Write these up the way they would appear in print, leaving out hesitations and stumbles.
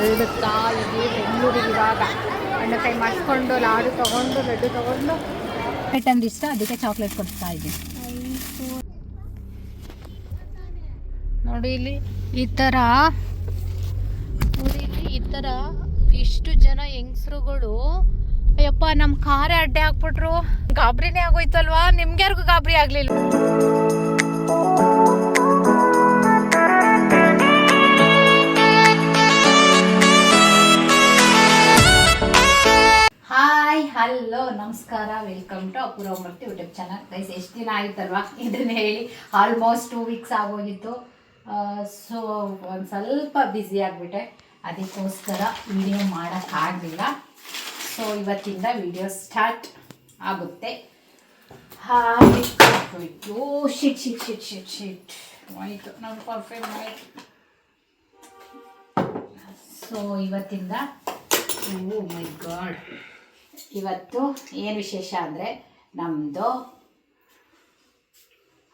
ಹೊರಡುತ್ತಾ ಇದ್ದೀವಿ ಬೆಂಗಳೂರಿಗೆ. ಇವಾಗ ಹಣ್ಣು ಕೈ ಮಾಡಿಸ್ಕೊಂಡು ಲಾಡು ತೊಗೊಂಡು ಲಡ್ಡು ತೊಗೊಂಡು ಐಟಮ್ ಇಷ್ಟ, ಅದಕ್ಕೆ ಚಾಕ್ಲೇಟ್ ಕೊಡ್ತಾ ಇದ್ದೀನಿ. ನೋಡಿ ಇಲ್ಲಿ ಈ ಥರ ಇಷ್ಟು ಜನ ಹೆಂಗಸ್ರುಗಳು. ಅಯ್ಯಪ್ಪ, ನಮ್ಮ ಕಾರೇ ಅಡ್ಡೆ ಹಾಕ್ಬಿಟ್ರು. ಗಾಬರಿನೇ ಆಗೋಯ್ತಲ್ವಾ? ನಿಮ್ಗೆ ಯಾರಿಗೂ ಗಾಬರಿ ಆಗ್ಲಿಲ್ಲ? ಹಾಯ್, ಹಲೋ, ನಮಸ್ಕಾರ, welcome to Apoorva Murthy YouTube channel. Guys, ಎಷ್ಟು ದಿನ ಆಯ್ತಲ್ವಾ ಇದನ್ನ ಹೇಳಿ? ಆಲ್ಮೋಸ್ಟ್ 2 ವೀಕ್ಸ್ ಆಗೋಗಿತ್ತು. ಸೊ ಒಂದು ಸ್ವಲ್ಪ ಬ್ಯುಸಿ ಆಗಿಬಿಟ್ಟೆ, ಅದಕ್ಕೋಸ್ಕರ ವಿಡಿಯೋ ಮಾಡೋಕ್ಕಾಗಲಿಲ್ಲ. ಸೊ ಇವತ್ತಿಂದ ವಿಡಿಯೋ ಸ್ಟಾರ್ಟ್ ಆಗುತ್ತೆ. ಶಿಟ್ ಆಯಿತು, ನಾನು ಪರ್ಫೆಕ್ಟ್ ಆಯಿತು. ಸೊ ಇವತ್ತಿಂದ ಓ ಮೈ ಗಾಡ್, ಇವತ್ತು ಏನು ವಿಶೇಷ ಅಂದರೆ ನಮ್ಮದು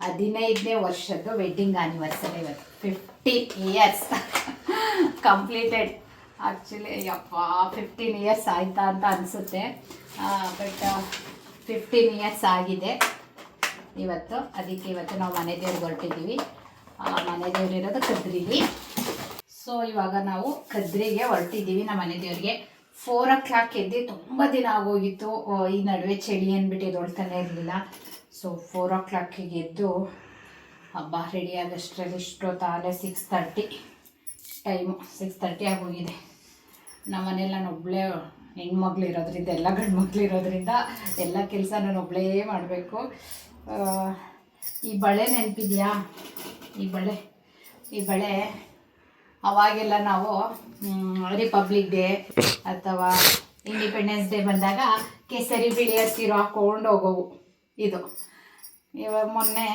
15ನೇ ವರ್ಷದ್ದು ವೆಡ್ಡಿಂಗ್ ಆ್ಯನಿವರ್ಸರಿ. ಇವತ್ತು 15 ಇಯರ್ಸ್ ಕಂಪ್ಲೀಟೆಡ್. ಆ್ಯಕ್ಚುಲಿ ಯಪ್ಪ 15 ಇಯರ್ಸ್ ಆಯಿತಾ ಅಂತ ಅನಿಸುತ್ತೆ, ಬಟ್ 15 ಇಯರ್ಸ್ ಆಗಿದೆ ಇವತ್ತು. ಅದಕ್ಕೆ ಇವತ್ತು ನಾವು ಮನೆ ದೇವ್ರಿಗೆ ಹೊರಟಿದ್ದೀವಿ. ಮನೆ ದೇವ್ರು ಇರೋದು ಕದ್ರಿಲಿ. ಸೊ ಇವಾಗ ನಾವು ಕದ್ರಿಗೆ ಹೊರಟಿದ್ದೀವಿ ನಮ್ಮ ಮನೆ ದೇವ್ರಿಗೆ. 4 o'clock ಎದ್ದು ತುಂಬ ದಿನ ಆಗೋಗಿತ್ತು. ಈ ನಡುವೆ ಚಳಿ ಅಂದ್ಬಿಟ್ಟು ಎದ್ದೊಳ್ತಾನೆ ಇರಲಿಲ್ಲ. ಸೊ 4 o'clock ಎದ್ದು ಹಬ್ಬ ರೆಡಿ ಆಗೋಷ್ಟರಲ್ಲಿ ಇಷ್ಟೊತ್ತಾಗಲೇ 6:30 ಟೈಮು. 6:30 ಆಗೋಗಿದೆ. ನಮ್ಮ ಮನೇಲಿ ನಾನು ಒಬ್ಬಳೇ ಹೆಣ್ಮಕ್ಳು ಇರೋದ್ರಿಂದ, ಎಲ್ಲ ಗಂಡು ಮಕ್ಳು ಇರೋದ್ರಿಂದ ಎಲ್ಲ ಕೆಲಸ ನಾನು ಒಬ್ಬಳೇ ಮಾಡಬೇಕು. ಈ ಬಳೆ ನೆನಪಿದೆಯಾ? ಈ ಬಳೆ ಅವಾಗೆಲ್ಲ ನಾವು ರಿಪಬ್ಲಿಕ್ ಡೇ ಅಥವಾ ಇಂಡಿಪೆಂಡೆನ್ಸ್ ಡೇ ಬಂದಾಗ ಕೇಸರಿ ಬಿಳಿ ಹಸಿರು ಹಾಕ್ಕೊಂಡು ಹೋಗೋವು. ಇದು ಇವಾಗ ಮೊನ್ನೆ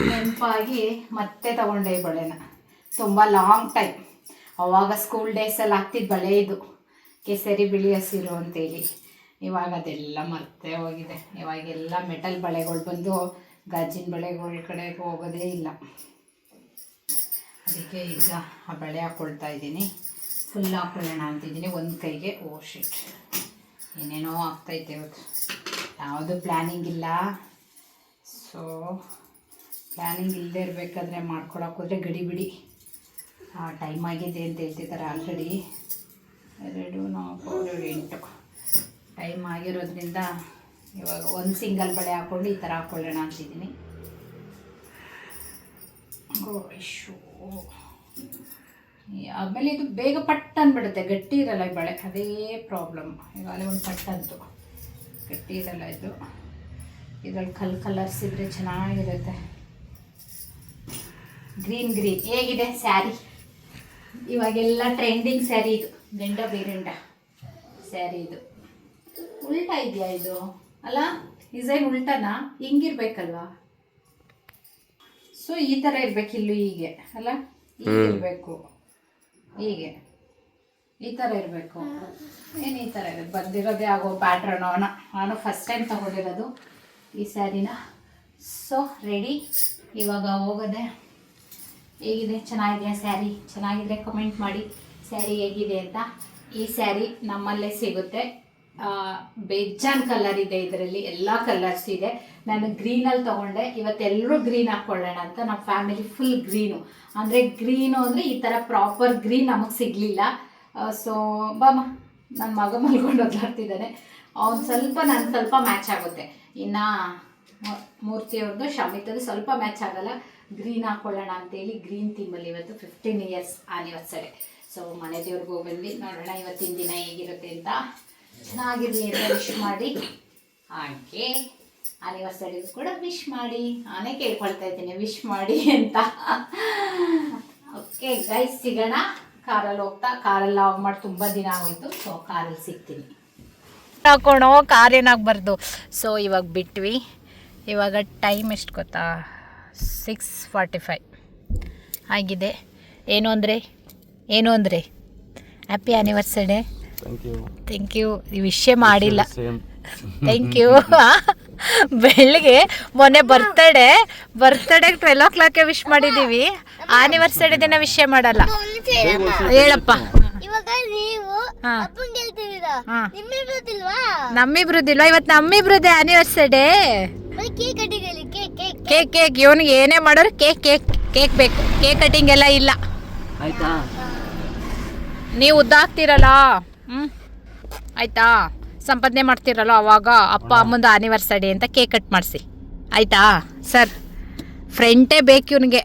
ನೆನಪಾಗಿ ಮತ್ತೆ ತಗೊಂಡೆ ಈ ಬಳೆನ. ತುಂಬ ಲಾಂಗ್ ಟೈಮ್, ಅವಾಗ ಸ್ಕೂಲ್ ಡೇಸಲ್ಲಿ ಹಾಕ್ತಿದ್ದ ಬಳೆ ಇದು, ಕೇಸರಿ ಬಿಳಿ ಹಸಿರು ಅಂತೇಳಿ. ಇವಾಗ ಅದೆಲ್ಲ ಮರ್ತೇ ಹೋಗಿದೆ. ಇವಾಗೆಲ್ಲ ಮೆಟಲ್ ಬಳೆಗಳು ಬಂದು ಗಾಜಿನ ಬಳೆಗಳ ಕಡೆಗೆ ಹೋಗೋದೇ ಇಲ್ಲ. ಅದಕ್ಕೆ ಈಗ ಆ ಬಳೆ ಹಾಕ್ಕೊಳ್ತಾ ಇದ್ದೀನಿ. ಫುಲ್ ಹಾಕ್ಕೊಳ್ಳೋಣ ಅಂತಿದ್ದೀನಿ ಒಂದು ಕೈಗೆ. ಓ ಶಿಟ್, ಏನೇನೋ ಆಗ್ತೈತೆ ಇವತ್ತು. ಯಾವುದು ಪ್ಲ್ಯಾನಿಂಗ್ ಇಲ್ಲ. ಸೊ ಪ್ಲ್ಯಾನಿಂಗ್ ಇಲ್ಲದೆ ಇರಬೇಕಾದ್ರೆ ಮಾಡ್ಕೊಳಕ್ಕೆ ಹೋದರೆ ಗಡಿಬಿಡಿ. ಟೈಮ್ ಆಗಿದೆ ಅಂತ ಹೇಳ್ತಿದ್ದಾರೆ ಆಲ್ರೆಡಿ. 2, 4, 8 ಟೈಮ್ ಆಗಿರೋದ್ರಿಂದ ಇವಾಗ ಒಂದು ಸಿಂಗಲ್ ಬಳೆ ಹಾಕ್ಕೊಂಡು ಈ ಥರ ಹಾಕ್ಕೊಳ್ಳೋಣ ಅಂತಿದ್ದೀನಿ. ಗೋಶೋ, ಆಮೇಲೆ ಇದು ಬೇಗ ಪಟ್ ಅಂದ್ಬಿಡುತ್ತೆ, ಗಟ್ಟಿ ಇರಲ್ಲ ಈ ಬಳೆ. ಅದೇ ಪ್ರಾಬ್ಲಮ್. ಈಗಾಗಲೇ ಒಂದು ಪಟ್ಟಂತು ಗಟ್ಟಿ ಇರಲ್ಲ ಇದು. ಇದರಲ್ಲಿ ಕಲರ್ಸ್ ಇದ್ದರೆ ಚೆನ್ನಾಗಿರುತ್ತೆ. ಗ್ರೀನ್ ಹೇಗಿದೆ ಸ್ಯಾರಿ? ಇವಾಗೆಲ್ಲ ಟ್ರೆಂಡಿಂಗ್ ಸ್ಯಾರಿ ಇದು. ಗಂಡ ಬೇರೆಂಡ ಸ್ಯಾರಿ ಇದು. ಉಲ್ಟಾ ಇದೆಯಾ ಇದು? ಅಲ್ಲ, ಡಿಸೈನ್ ಉಲ್ಟಾನಾ? ಹಿಂಗಿರ್ಬೇಕಲ್ವಾ? ಸೊ ಈ ಥರ ಇರಬೇಕು. ಇಲ್ಲೂ ಹೀಗೆ ಅಲ್ಲ, ಹೀಗೆ ಇರಬೇಕು. ಹೀಗೆ ಈ ಥರ ಇರಬೇಕು. ಏನು ಈ ಥರ ಇರೋದು ಬಂದಿರೋದೇ ಆಗೋ ಪ್ಯಾಟ್ರನು. ನಾನು ಫಸ್ಟ್ ಟೈಮ್ ತಗೊಂಡಿರೋದು ಈ ಸ್ಯಾರಿನ. ಸೊ ರೆಡಿ, ಇವಾಗ ಹೋಗೋದೆ. ಹೇಗಿದೆ? ಚೆನ್ನಾಗಿದೆಯಾ ಸ್ಯಾರಿ? ಚೆನ್ನಾಗಿದ್ರೆ ಕಮೆಂಟ್ ಮಾಡಿ ಸ್ಯಾರಿ ಹೇಗಿದೆ ಅಂತ. ಈ ಸ್ಯಾರಿ ನಮ್ಮಲ್ಲೇ ಸಿಗುತ್ತೆ. ಬೇಜಾನ್ ಕಲರ್ ಇದೆ ಇದರಲ್ಲಿ, ಎಲ್ಲ ಕಲರ್ಸ್ ಇದೆ. ನಾನು ಗ್ರೀನಲ್ಲಿ ತೊಗೊಂಡೆ. ಇವತ್ತೆಲ್ಲರೂ ಗ್ರೀನ್ ಹಾಕ್ಕೊಳ್ಳೋಣ ಅಂತ. ನಮ್ಮ ಫ್ಯಾಮಿಲಿ ಫುಲ್ ಗ್ರೀನು. ಅಂದರೆ ಗ್ರೀನು ಅಂದರೆ ಈ ಥರ ಪ್ರಾಪರ್ ಗ್ರೀನ್ ನಮಗೆ ಸಿಗಲಿಲ್ಲ. ಸೊ ಬಾಮ, ನನ್ನ ಮಗ ಮಲ್ಕೊಂಡು ಓದಾಡ್ತಿದ್ದಾನೆ. ಅವ್ನು ಸ್ವಲ್ಪ ನಾನು ಸ್ವಲ್ಪ ಮ್ಯಾಚ್ ಆಗುತ್ತೆ. ಇನ್ನು ಮೂರ್ತಿಯವ್ರದ್ದು ಶಮಿತದ್ದು ಸ್ವಲ್ಪ ಮ್ಯಾಚ್ ಆಗಲ್ಲ. ಗ್ರೀನ್ ಹಾಕ್ಕೊಳ್ಳೋಣ ಅಂತೇಳಿ ಗ್ರೀನ್ ಥೀಮಲ್ಲಿ ಇವತ್ತು 15 ಇಯರ್ಸ್ ಆ್ಯನಿವರ್ಸರಿ. ಸೊ ಮನೆ ದೇವ್ರಿಗೆ ಹೋಗಿ ಬಂದು ನೋಡೋಣ ಇವತ್ತಿನ ದಿನ ಹೇಗಿರುತ್ತೆ ಅಂತ. ಚೆನ್ನಾಗಿರಲಿ ಅಂತ ವಿಶ್ ಮಾಡಿ, ಹಾಗೆ ಆ್ಯನಿವರ್ಸರಿಗೂ ಕೂಡ ವಿಶ್ ಮಾಡಿ. ನಾನೇ ಕೇಳ್ಕೊಳ್ತಾ ಇದ್ದೀನಿ ವಿಶ್ ಮಾಡಿ ಅಂತ. ಓಕೆ ಗೈಸ್, ಸಿಗೋಣ. ಕಾರಲ್ಲಿ ಹೋಗ್ತಾ, ಕಾರಲ್ಲಿ ಲಾಗ್ ಮಾಡಿ ತುಂಬ ದಿನ ಆಗೋಯ್ತು. ಸೊ ಕಾರಲ್ಲಿ ಸಿಗ್ತೀನಿ. ಹಾಕೋಣ, ಕಾರ್ ಏನಾಗಬಾರ್ದು. ಸೊ ಇವಾಗ ಬಿಟ್ವಿ. ಇವಾಗ ಟೈಮ್ ಎಷ್ಟು ಗೊತ್ತಾ? 6:45 ಆಗಿದೆ. ಏನು ಅಂದರೆ ಹ್ಯಾಪಿ ಆ್ಯನಿವರ್ಸರಿ. Thank you. ವಿಷಯ ಮಾಡಿಲ್ಲ. Thank you. ಬೆಳಿಗ್ಗೆ ಮೊನ್ನೆ ಬರ್ತಡೇ 12 o'clock ವಿಶ್ ಮಾಡಿದ್ದೀವಿ. ಆ್ಯನಿವರ್ಸರಿ ದಿನ ವಿಷಯ ಮಾಡಲ್ಲ. ಹೇಳಪ್ಪ. ಇವಾಗ ನೀವು ಅಪ್ಪಂಗೆ ಹೇಳ್ತಿದ್ದೀರಾ ನಮ್ಮಿಬ್ರದಿಲ್ವಾ ಇವತ್ತು ನಮ್ಮಿಬ್ರದೇ anniversary cake cutting cake cake ಇವನಿಗೆ ಏನೇ ಮಾಡೋರು ಕೇಕ್ ಕೇಕ್ ಕೇಕ್ ಬೇಕು ಕೇಕ್ ಕಟಿಂಗ್ ಎಲ್ಲ ಇಲ್ಲ ಆಯ್ತಾ ನೀವು ಉದ್ದ ಹಾಕ್ತಿರಲ್ಲ ಆಯ್ತಾ ಸಂಪಾದನೆ ಮಾಡ್ತಿರಲ್ಲ ಅವಾಗ ಅಪ್ಪ ಅಮ್ಮಂದು ಆನಿವರ್ಸರಿ ಅಂತ ಕೇಕ್ ಕಟ್ ಮಾಡಿಸಿ ಆಯ್ತಾ ಸರ್ ಫ್ರೆಂಟೇ ಬೇಕು ಇವನಿಗೆ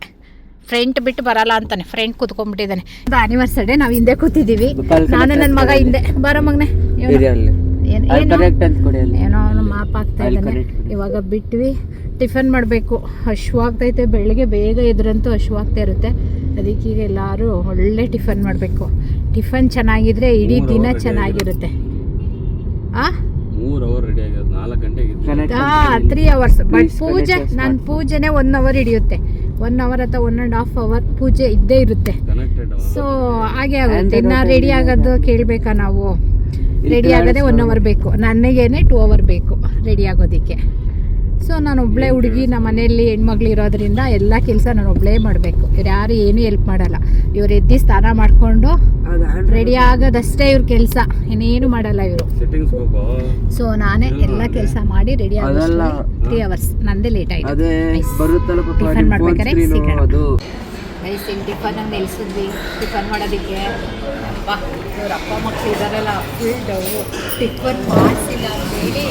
ಫ್ರೆಂಟ್ ಬಿಟ್ಟು ಬರಲ್ಲ ಅಂತಾನೆ ಫ್ರೆಂಟ್ ಕೂತ್ಕೊಂಡ್ಬಿಟ್ಟಿದ್ದಾನೆ ಆನಿವರ್ಸರಿ ನಾವು ಹಿಂದೆ ಕೂತಿದ್ದೀವಿ ನಾನು ನನ್ನ ಮಗ ಹಿಂದೆ ಬರೋ ಮಗನೆ ಏನೋ ಮಾಪ್ ಆಗ್ತಾ ಇದ್ದಾನೆ ಇವಾಗ ಬಿಟ್ವಿ ಟಿಫನ್ ಮಾಡಬೇಕು ಹಶ್ವಾಗ್ತೈತೆ ಬೆಳಗ್ಗೆ ಬೇಗ ಎದ್ರಂತೂ ಹಶ್ವಾಗ್ತಾ ಇರುತ್ತೆ ಅದಕ್ಕೆ ಈಗ ಎಲ್ಲರೂ ಒಳ್ಳೆ ಟಿಫನ್ ಮಾಡಬೇಕು ಟಿಫನ್ ಚೆನ್ನಾಗಿದ್ರೆ ಇಡೀ ದಿನ ಚೆನ್ನಾಗಿರುತ್ತೆ 3 ಅವರ್ ರೆಡಿ ಆಗೋದು 4 ಗಂಟೆಗೆ 3 ಅವರ್ಸ್ ಬಟ್ ಪೂಜೆ ನನ್ನ ಪೂಜೆನೇ 1 ಅವರ್ ಹಿಡಿಯುತ್ತೆ 1 ಅವರ್ ಅಥವಾ 1.5 ಅವರ್ ಪೂಜೆ ಇದ್ದೇ ಇರುತ್ತೆ ಸೊ ಹಾಗೆ ಆಗುತ್ತೆ ಇನ್ನು ರೆಡಿ ಆಗೋದು ಕೇಳಬೇಕಾ ನಾವು ರೆಡಿ ಆಗೋದೇ 1 ಅವರ್ ಬೇಕು ನನಗೇನೆ 2 ಅವರ್ ಬೇಕು ರೆಡಿ ಆಗೋದಕ್ಕೆ ಸೊ ನಾನು ಒಬ್ಬಳೇ ಹುಡುಗಿ ನಮ್ಮ ಮನೆಯಲ್ಲಿ ಹೆಣ್ಮಕ್ಳು ಇರೋದ್ರಿಂದ ಎಲ್ಲ ಕೆಲಸ ನಾನು ಒಬ್ಬಳೇ ಮಾಡಬೇಕು ಇವ್ರು ಯಾರು ಏನೂ ಹೆಲ್ಪ್ ಮಾಡಲ್ಲ ಇವ್ರು ಎದ್ದು ಸ್ನಾನ ಮಾಡಿಕೊಂಡು ರೆಡಿ ಆಗೋದಷ್ಟೇ ಇವ್ರ ಕೆಲಸ ಇನ್ನೇನು ಮಾಡಲ್ಲ ಇವರು ಸೊ ನಾನೇ ಎಲ್ಲ ಕೆಲಸ ಮಾಡಿ ರೆಡಿ ಆಗೋದು 3 ಅವರ್ಸ್ ನಂದೇ ಲೇಟ್ ಆಯಿತು ಟಿಫನ್ ಮಾಡ್ಬೇಕಾದ್ರೆ ರೈಸ್ ಇಲ್ಲಿ ಟಿಫನ್ ನಿಲ್ಸಿದ್ವಿ ಟಿಫನ್ ಮಾಡೋದಕ್ಕೆ ಅಪ್ಪ ಇವ್ರ ಅಪ್ಪ ಮಕ್ಕಳು ಇದ್ದಾರಲ್ಲ ಫುಲ್ ಡೌ ಟಿಫನ್ ಮಾಡಿಸಿಲ್ಲ ಅಂತೇಳಿ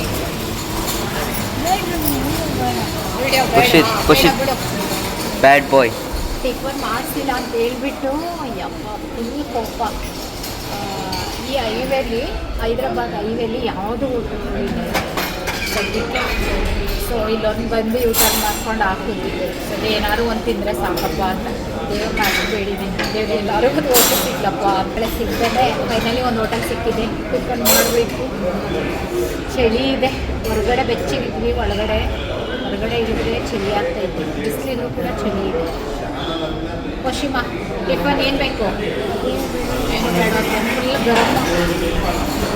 ಬ್ಯಾಡ್ ಬಾಯ್ ಟಿಫನ್ ಮಾಡಿಸಿಲ್ಲ ಅಂತ ಹೇಳ್ಬಿಟ್ಟು ಯಪ್ಪ ಫುಲ್ ಕೋಪ ಈ ಹೈವೇಲಿ ಹೈದ್ರಾಬಾದ್ ಹೈವೇಲಿ ಯಾವುದು ಸದ್ಯಕ್ಕೆ ಸೊ ಇಲ್ಲೊಂದು ಬಂದು ಯೂಟರ್ನ್ ಮಾಡ್ಕೊಂಡು ಹಾಕಿದ್ವಿ ಸರಿ ಏನಾದ್ರು ಒಂದು ತಿಂದರೆ ಸಾಕಪ್ಪ ಅಂತ ದೇವ್ರನ್ನ ಹಾಕಿಬೇಡಿದ್ದೀನಿ ದೇವ್ರು ಎಲ್ಲರೂ ಒಂದು ಹೋಟೆಲ್ ಸಿಗ್ಲಪ್ಪ ಆ ಕಡೆ ಸಿಗ್ತದೆ ಫೈನಲಿ ಒಂದು ಹೋಟೆಲ್ ಸಿಕ್ಕಿದೆ ಟಿಫನ್ ಮಾಡಬೇಕು ಚಳಿ ಇದೆ ಹೊರಗಡೆ ಬೆಚ್ಚಗಿದ್ವಿ ಹೊರಗಡೆ ಇಳಿದ್ರೆ ಚಳಿ ಆಗ್ತಾಯಿತ್ತು ಬಿಸಿಲಿನೂ ಕೂಡ ಚಳಿ ಇದೆ ವಶಿಮಾ ಟಿಫನ್ ಏನು ಬೇಕು ಏನು ಬೇಡ ಫುಲ್ ಗರಂ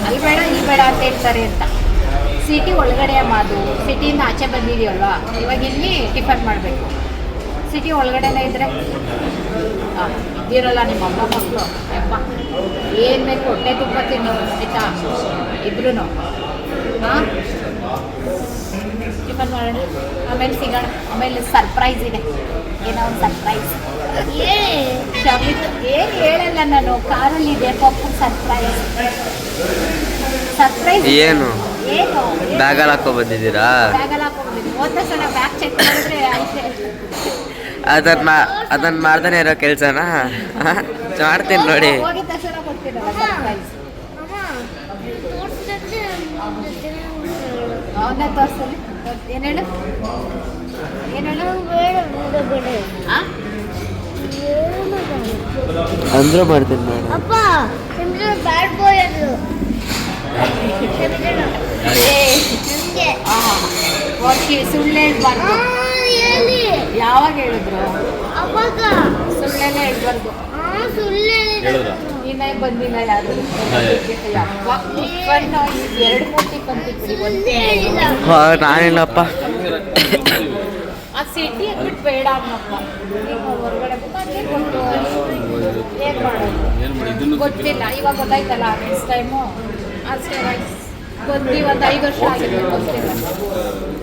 ಅಲ್ಲಿ ಬೇಡ ಇಲ್ಲಿ ಬೇಡ ಅಂತ ಹೇಳ್ತಾರೆ ಅಂತ ಸಿಟಿ ಒಳಗಡೆ ಮಾದು ಸಿಟಿಯಿಂದ ಆಚೆ ಬಂದಿದೆಯಲ್ವಾ ಇವಾಗ ಇಲ್ಲಿ ಟಿಫನ್ ಮಾಡಬೇಕು ಸಿಟಿ ಒಳಗಡೆನೇ ಇದ್ದರೆ ಇದ್ದೀರಲ್ಲ ನಿಮ್ಮ ಅಮ್ಮ ಮಕ್ಕಳು ಅಪ್ಪ ಏನು ಬೇಕು ಹೊಟ್ಟೆ ತುಂಬ ತಿನ್ನು ಆಯಿತಾ ಇಬ್ರು ಹಾಂ ಟಿಫನ್ ಮಾಡೋಣ ಆಮೇಲೆ ಸಿಗೋಣ ಆಮೇಲೆ ಸರ್ಪ್ರೈಸ್ ಇದೆ ಏನೋ ಒಂದು ಸರ್ಪ್ರೈಸ್ ಏನು ಹೇಳಲ್ಲ ನಾನು ಕಾರಲ್ಲಿದೆ ಪಾಪ ಸರ್ಪ್ರೈಸ್ ಏನು ಬ್ಯಾಗಲ್ಲಿ ಹಾಕೋ ಬಂದಿದ್ದೀರಾ ಬ್ಯಾಗಲ್ಲಿ ಹಾಕೊಂಡ್ಬಂದಿದ್ದೀನಿ ಹೋದ ಸಲ ಬ್ಯಾಗ್ ಚೆಕ್ ಮಾಡಿದ್ರೆ ಐತೆ ಅದನ್ನ ಮಾಡ್ತಾನೆ ಇರೋ ಕೆಲಸನ ಮಾಡ್ತೀನಿ ನೋಡಿ ಹೋಗಿದ ತಕ್ಷಣ ಕೊಡ್ತೀನಲ್ಲ ಸರ್ಪ್ರೈಸ್ ಅವನ್ನ ತೋರಿಸಲಿ ಏನು ಹೇಳು ಅಂದ್ರೂ ಮಾಡ್ತೀನಿ ನೋಡಿ ಅಪ್ಪ ಬ್ಯಾಡ್ ಬಾಯ್ ಅದು ಸುಳ್ಳು ಹೇಳ್ಬಾರ್ದು ಯಾವಾಗ ಹೇಳಿದ್ರು ಅವಾಗ ಸುಳ್ಳೆಲ್ಲ ಹೇಳ್ಬಾರ್ದು ನೀನೇ ಬಂದಿಲ್ಲ ಯಾರು ಟಿಫನ್ 2-3 ಟಿಫನ್ ತಿಂತೀವಿ ನಾನಿಲ್ಲಪ್ಪ ಆ ಸಿಟಿ ಅಂದ್ಬಿಟ್ಟು ಬೇಡ ಅನ್ನಪ್ಪ ಈಗ ಹೊರಗಡೆ ಬಂದು ಕೊಟ್ಟು ಏನು ಮಾಡೋದು ಗೊತ್ತಿಲ್ಲ ಇವಾಗ ಗೊತ್ತಾಯ್ತಲ್ಲ ನೆಕ್ಸ್ಟ್ ಟೈಮು ಅಷ್ಟೇ ಬಂದು ಒಂದು 5 ವರ್ಷ ಆಗಿದೆ ಗೊತ್ತಿಲ್ಲ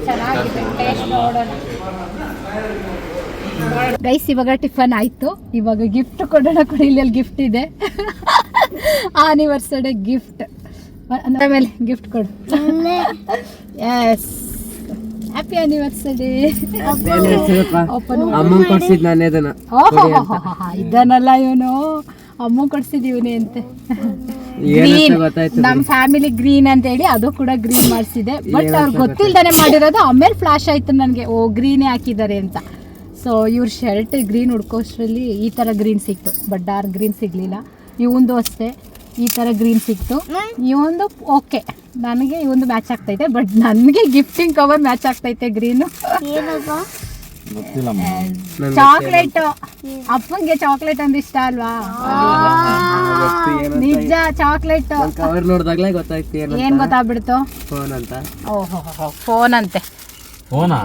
ಚೆನ್ನಾಗಿದೆ ಟೇಸ್ಟ್ ನೋಡೋಣ ಗೈಸ್ ಇವಾಗ ಟಿಫನ್ ಆಯಿತು ಇವಾಗ ಗಿಫ್ಟ್ ಕೊಡೋಣ ಇಲ್ಲಿ ಗಿಫ್ಟ್ ಇದೆ ಆನಿವರ್ಸರಿ ಗಿಫ್ಟ್ ಆಮೇಲೆ ಗಿಫ್ಟ್ ಕೊಡು ಎಸ್ ಹ್ಯಾಪಿ ಆನಿವರ್ಸರಿ ಇದನ್ನಲ್ಲ ಇವನು ಅಮ್ಮ ಕೊಡ್ಸಿದೀವನಿ ಅಂತೆ ಗ್ರೀನ್ ನಮ್ಮ ಫ್ಯಾಮಿಲಿ ಗ್ರೀನ್ ಅಂತ ಹೇಳಿ ಅದು ಕೂಡ ಗ್ರೀನ್ ಮಾಡಿಸಿದೆ ಬಟ್ ಅವ್ರಿಗೆ ಗೊತ್ತಿಲ್ದಾನೆ ಮಾಡಿರೋದು ಆಮೇಲೆ ಫ್ಲಾಶ್ ಆಯ್ತು ನನಗೆ ಓ ಗ್ರೀನೇ ಹಾಕಿದ್ದಾರೆ ಅಂತ ಸೊ ಇವ್ರ ಶರ್ಟ್ ಗ್ರೀನ್ ಹುಡ್ಕೋಷ್ಟರಲ್ಲಿ ಈ ಥರ ಗ್ರೀನ್ ಸಿಕ್ತು ಬಟ್ ಡಾರ್ಕ್ ಗ್ರೀನ್ ಸಿಗಲಿಲ್ಲ ಇವಂದು ಅಷ್ಟೇ ಈ ಥರ ಗ್ರೀನ್ ಸಿಕ್ತು ಇವೊಂದು ಓಕೆ ನನಗೆ ಇವೊಂದು ಮ್ಯಾಚ್ ಆಗ್ತೈತೆ ಬಟ್ ನನಗೆ ಗಿಫ್ಟಿಂಗ್ ಕವರ್ ಮ್ಯಾಚ್ ಆಗ್ತೈತೆ ಗ್ರೀನು ಚಾಕ್ಲೇಟ್ ಅಪ್ಪಂಗೆ ಚಾಕ್ಲೇಟ್ ಅಂದ್ರೆ ಇಷ್ಟ ಅಲ್ವಾ ನಿಜ ಚಾಕ್ಲೇಟ್ ಕವರ್ ನೋಡಿದಾಗಲೇ ಗೊತ್ತಾಯ್ತು ಏನ್ ಗೊತ್ತಾಗ್ಬಿಡ್ತು ಫೋನ್ ಅಂತ ಓಹೋ ಫೋನ್ ಅಂತೆ ಫೋನಾ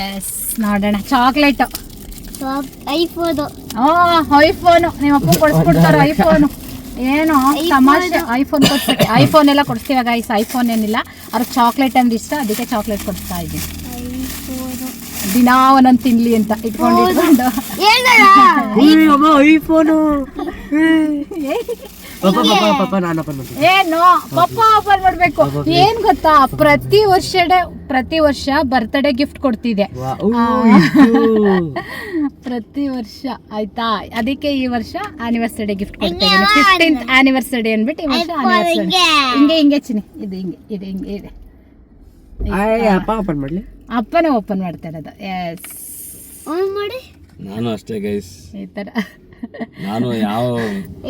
ಎಸ್ ನೋಡೋಣ ಚಾಕ್ಲೇಟ್ ಐಫೋನು ಐಫೋನು ನಿಮ್ಮ ಅಪ್ಪ ಕೊಡಿಸ್ಕೊಡ್ತಾರೆ ಐಫೋನು ಏನೋ ತಮಾಷೆ ಐಫೋನ್ ಕೊಡ್ಸಕ್ಕೆ. ಐಫೋನ್ ಎಲ್ಲ ಕೊಡಿಸ್ತೀವಿ ಗೈಸ್, ಐಫೋನ್ ಏನಿಲ್ಲ, ಅವ್ರಿಗೆ ಚಾಕ್ಲೇಟ್ ಅಂದ್ರೆ ಇಷ್ಟ, ಅದಕ್ಕೆ ಚಾಕ್ಲೇಟ್ ಕೊಡಿಸ್ತಾ ಇದ್ದೀನಿ. ದಿನಾ ಒಂದೊಂದು ತಿನ್ಲಿ ಅಂತ ಇಟ್ಕೊಂಡು ಐಫೋನು ನಾನು ಏನು ಪಪ್ಪ ಓಪನ್ ಮಾಡ್ಬೇಕು. ಏನ್ ಗೊತ್ತಾ, ಪ್ರತಿ ವರ್ಷ ಬರ್ತ್ಡೇ ಗಿಫ್ಟ್ ಕೊಡ್ತಿದ್ದೆ, ಪ್ರತಿ ವರ್ಷ ಆಯ್ತಾ. ಅದಕ್ಕೆ ಈ ವರ್ಷ ಆನಿವರ್ಸರಿ ಗಿಫ್ಟ್ ಕೊಡ್ತಿದ್ದೀನಿ, 15th ಆನಿವರ್ಸರಿ ಅಂದ್ಬಿಟ್ಟು ಈ ವರ್ಷ ಆನಿವರ್ಸರಿ. ಹಿಂಗೆ ಚಿನಿ, ಇದು ಹಿಂಗೆ ಇದೆ. ಅಪ್ಪನೇ ಓಪನ್ ಮಾಡ್ತಾ ಇರೋದು. ಎಸ್, ನಾನು ಅಷ್ಟೇ ಗೈಸ್, ಈ ತರ ನಾನು ಯಾವ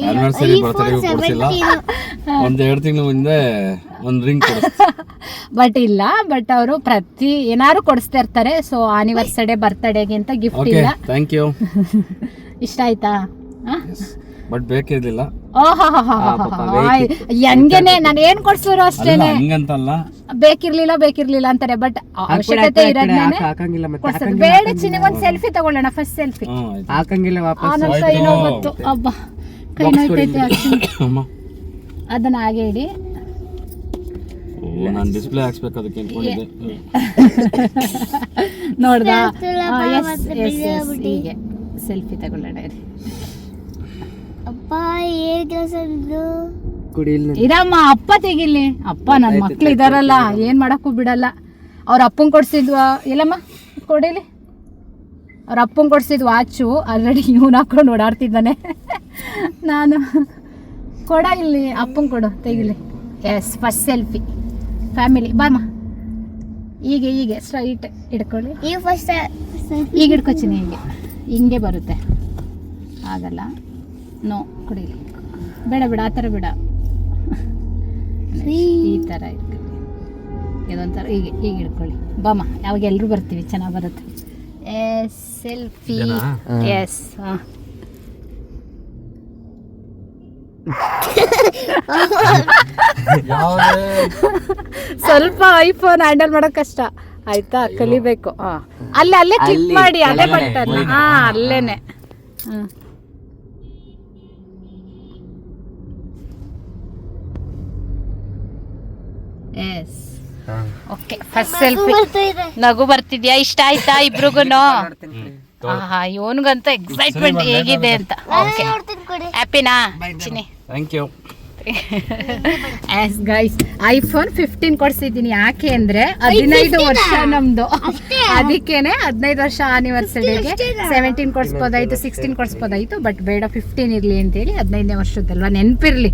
ಆನಿವರ್ಸರಿ ಬರ್ತಡೇ ಕೊಡ್ಸಿಲ್ಲ. 1-2 ತಿಂಗಳ ಮುಂದೆ ಒಂದು ರಿಂಗ್ ಕೊಡಿಸ್ತೀನಿ. ಬಟ್ ಅವರು ಪ್ರತಿ ಏನಾದ್ರು ಕೊಡಿಸ್ತಾ ಇರ್ತಾರೆ. ಸೊ ಆನಿವರ್ಸರಿ ಬರ್ತ್ಡೇಗೆ ಅಂತ ಗಿಫ್ಟ್ ಇಲ್ಲ. Thank you. ಇಷ್ಟ ಆಯ್ತಾ? ಬಟ್ ಬೇಕಿರ್ಲಿಲ್ಲ. ಹಂಗೇನೆ ನಾನು ಏನ್ ಕೊಡ್ಸಿದ್ರು ಅಷ್ಟೇನೆ, ಹಂಗಂತಲ್ಲ ಬೇಕಿರ್ಲಿಲ್ಲ ಅಂತಾರೆ. ಬಟ್ ಅವಶ್ಯಕತೆ ಇರೋದ್ಮೇಲೆ ಕೊಡ್ಸೋದು. ಬೇಡ ಚಿನಿ, ಒಂದ್ ಸೆಲ್ಫಿ ತಗೊಳ್ಳೋಣ. ಫಸ್ಟ್ ಸೆಲ್ಫಿ ಹಾಕಂಗಿಲ್ಲ ಏನೋ ಗೊತ್ತು. ಹಬ್ಬ ಕೈ ನೋಯ್ತೈತೆ ಅದನ್ನ ಹಾಗೆ ಇಡಿ. ನಾನು ಡಿಸ್ಪ್ಲೇ ಹಾಕ್ಸ್ಬೇಕು ಅದಕ್ಕೆ ಅನ್ಕೊಂಡಿದ್ದೆ. ನೋಡ್ದಾ? ಹೀಗೆ ಸೆಲ್ಫಿ ತಗೊಳ್ಳೋಣ. ಇರಮ್ಮ, ಅಪ್ಪ ತೆಗಿಲಿ. ಅಪ್ಪ ನನ್ನ ಮಕ್ಳು ಇದಾರಲ್ಲ, ಏನ್ ಮಾಡಕ್ಕೂ ಬಿಡಲ್ಲ. ಅವ್ರ ಅಪ್ಪಂಗ್ ಕೊಡ್ಸಿದ್ವಾ ಎಲ್ಲಮ್ಮ ಕೊಡಿಲಿ. ಅವ್ರ ಅಪ್ಪಂಗ್ ಕೊಡ್ಸಿದ್ ವಾಚು ಆಲ್ರೆಡಿ ಇವ್ನು ಹಾಕೊಂಡು ಓಡಾಡ್ತಿದ್ದಾನೆ. ನಾನು ಕೊಡ ಇಲ್ಲಿ, ಅಪ್ಪಂಗ್ ಕೊಡು, ತೆಗಿಲಿ. Yes, first selfie family. ಬಾಮ್ಮ, ಹೀಗೆ ಸ್ಟ್ರೈಟ್ ಹಿಡ್ಕೊಳ್ಳಿ. ಈಗ ಹಿಡ್ಕೊತೀನಿ, ಹಿಂಗೆ ಬರುತ್ತೆ. ಆಗಲ್ಲ, ನೋ ಕುಡೀಲಿ. ಬೇಡ ಆ ಥರ ಬೇಡ, ಈ ಥರ ಇಟ್ಕೊಳ್ಳಿ. ಇದೊಂಥರ ಹೀಗೆ ಹಿಡ್ಕೊಳ್ಳಿ. ಬಾಮ, ಯಾವಾಗ ಎಲ್ಲರೂ ಬರ್ತೀವಿ, ಚೆನ್ನಾಗಿ ಬರುತ್ತೆ. S, selfie. ಎಸ್, ಹಾಂ. ಸ್ವಲ್ಪ ಐಫೋನ್ ಹ್ಯಾಂಡಲ್ ಮಾಡೋಕೆ ಕಷ್ಟ ಆಯ್ತಾ, ಕಲಿಬೇಕು. ಅಲ್ಲೇ ಕ್ಲಿಕ್ ಮಾಡಿ, ಅಲ್ಲೇ ಬಟನ್. ಅಲ್ಲೇನೆ. Yes, okay. First selfie. ನಗು ಬರ್ತಿದ್ಯಾ? ಇಷ್ಟ ಆಯ್ತಾ ಇಬ್ರಿಗೂನು? ಇವನ್ಗಂತ ಎಕ್ಸೈಟ್ಮೆಂಟ್ ಹೇಗಿದೆ ಅಂತ. ಓಕೆ, ಹ್ಯಾಪಿನಾ ಚಿನಿ? Thank you. Yes guys, iPhone 15 ಕೊಡ್ಸಿದ್ದೀನಿ. ಯಾಕೆ ಅಂದ್ರೆ 15 ವರ್ಷ ನಮ್ದು, ಅದಕ್ಕೇನೆ 15 ವರ್ಷ ಆನಿವರ್ಸರಿಗೆ 17 ಕೊಡ್ಸ್ಬೋದಾಯ್ತು, 16 ಕೊಡ್ಸ್ಬೋದಾಯ್ತು. ಬಟ್ ಬೇಡ, 15 ಇರ್ಲಿ ಅಂತೇಳಿ. 15ನೇ ವರ್ಷದಲ್ವಾ, ನೆನಪಿರ್ಲಿ.